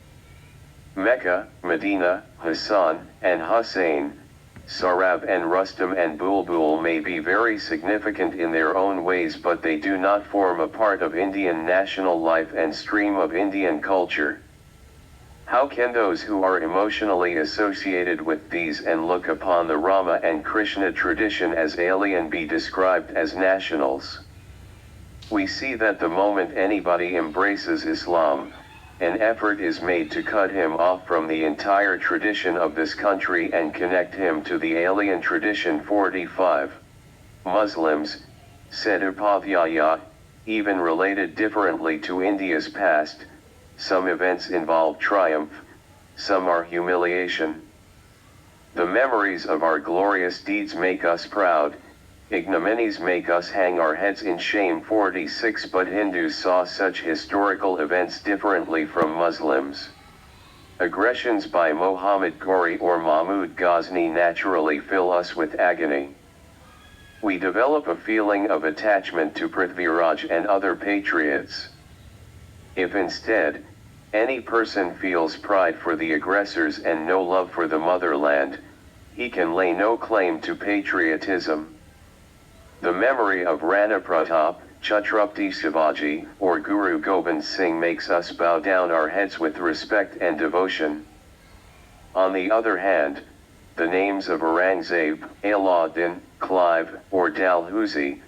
Mecca, Medina, Hassan, and Hussein, Sarab and Rustam and Bulbul may be very significant in their own ways, but they do not form a part of Indian national life and stream of Indian culture. How can those who are emotionally associated with these and look upon the Rama and Krishna tradition as alien be described as nationals? We see that the moment anybody embraces Islam, an effort is made to cut him off from the entire tradition of this country and connect him to the alien tradition. 45. Muslims, said Upadhyaya, even related differently to India's past. Some events involve triumph, some are humiliation. The memories of our glorious deeds make us proud, ignominies make us hang our heads in shame. 46. But Hindus saw such historical events differently from Muslims. Aggressions by Muhammad Ghori or Mahmud Ghazni naturally fill us with agony. We develop a feeling of attachment to Prithviraj and other patriots. If instead, any person feels pride for the aggressors and no love for the motherland, he can lay no claim to patriotism. The memory of Rana Pratap, Chhatrapati Shivaji, or Guru Gobind Singh makes us bow down our heads with respect and devotion. On the other hand, the names of Aurangzeb, Alauddin, Clive, or Dalhousie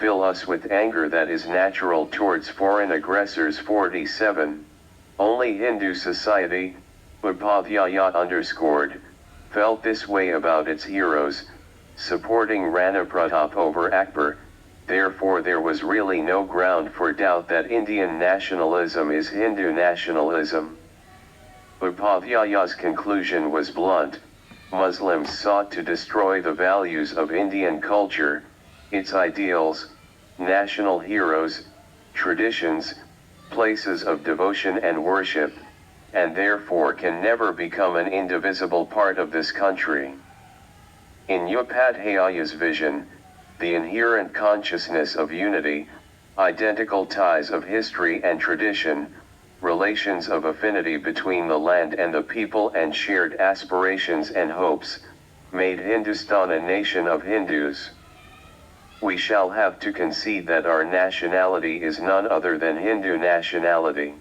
fill us with anger that is natural towards foreign aggressors. 47. Only Hindu society, Upadhyaya underscored, felt this way about its heroes, supporting Rana Pratap over Akbar. Therefore there was really no ground for doubt that Indian nationalism is Hindu nationalism. Upadhyaya's conclusion was blunt. Muslims sought to destroy the values of Indian culture, its ideals, national heroes, traditions, places of devotion and worship, and therefore can never become an indivisible part of this country. In Upadhyaya's vision, the inherent consciousness of unity, identical ties of history and tradition, relations of affinity between the land and the people, and shared aspirations and hopes, made Hindustan a nation of Hindus. We shall have to concede that our nationality is none other than Hindu nationality.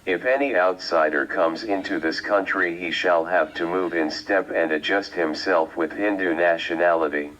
If any outsider comes into this country, he shall have to move in step and adjust himself with Hindu nationality.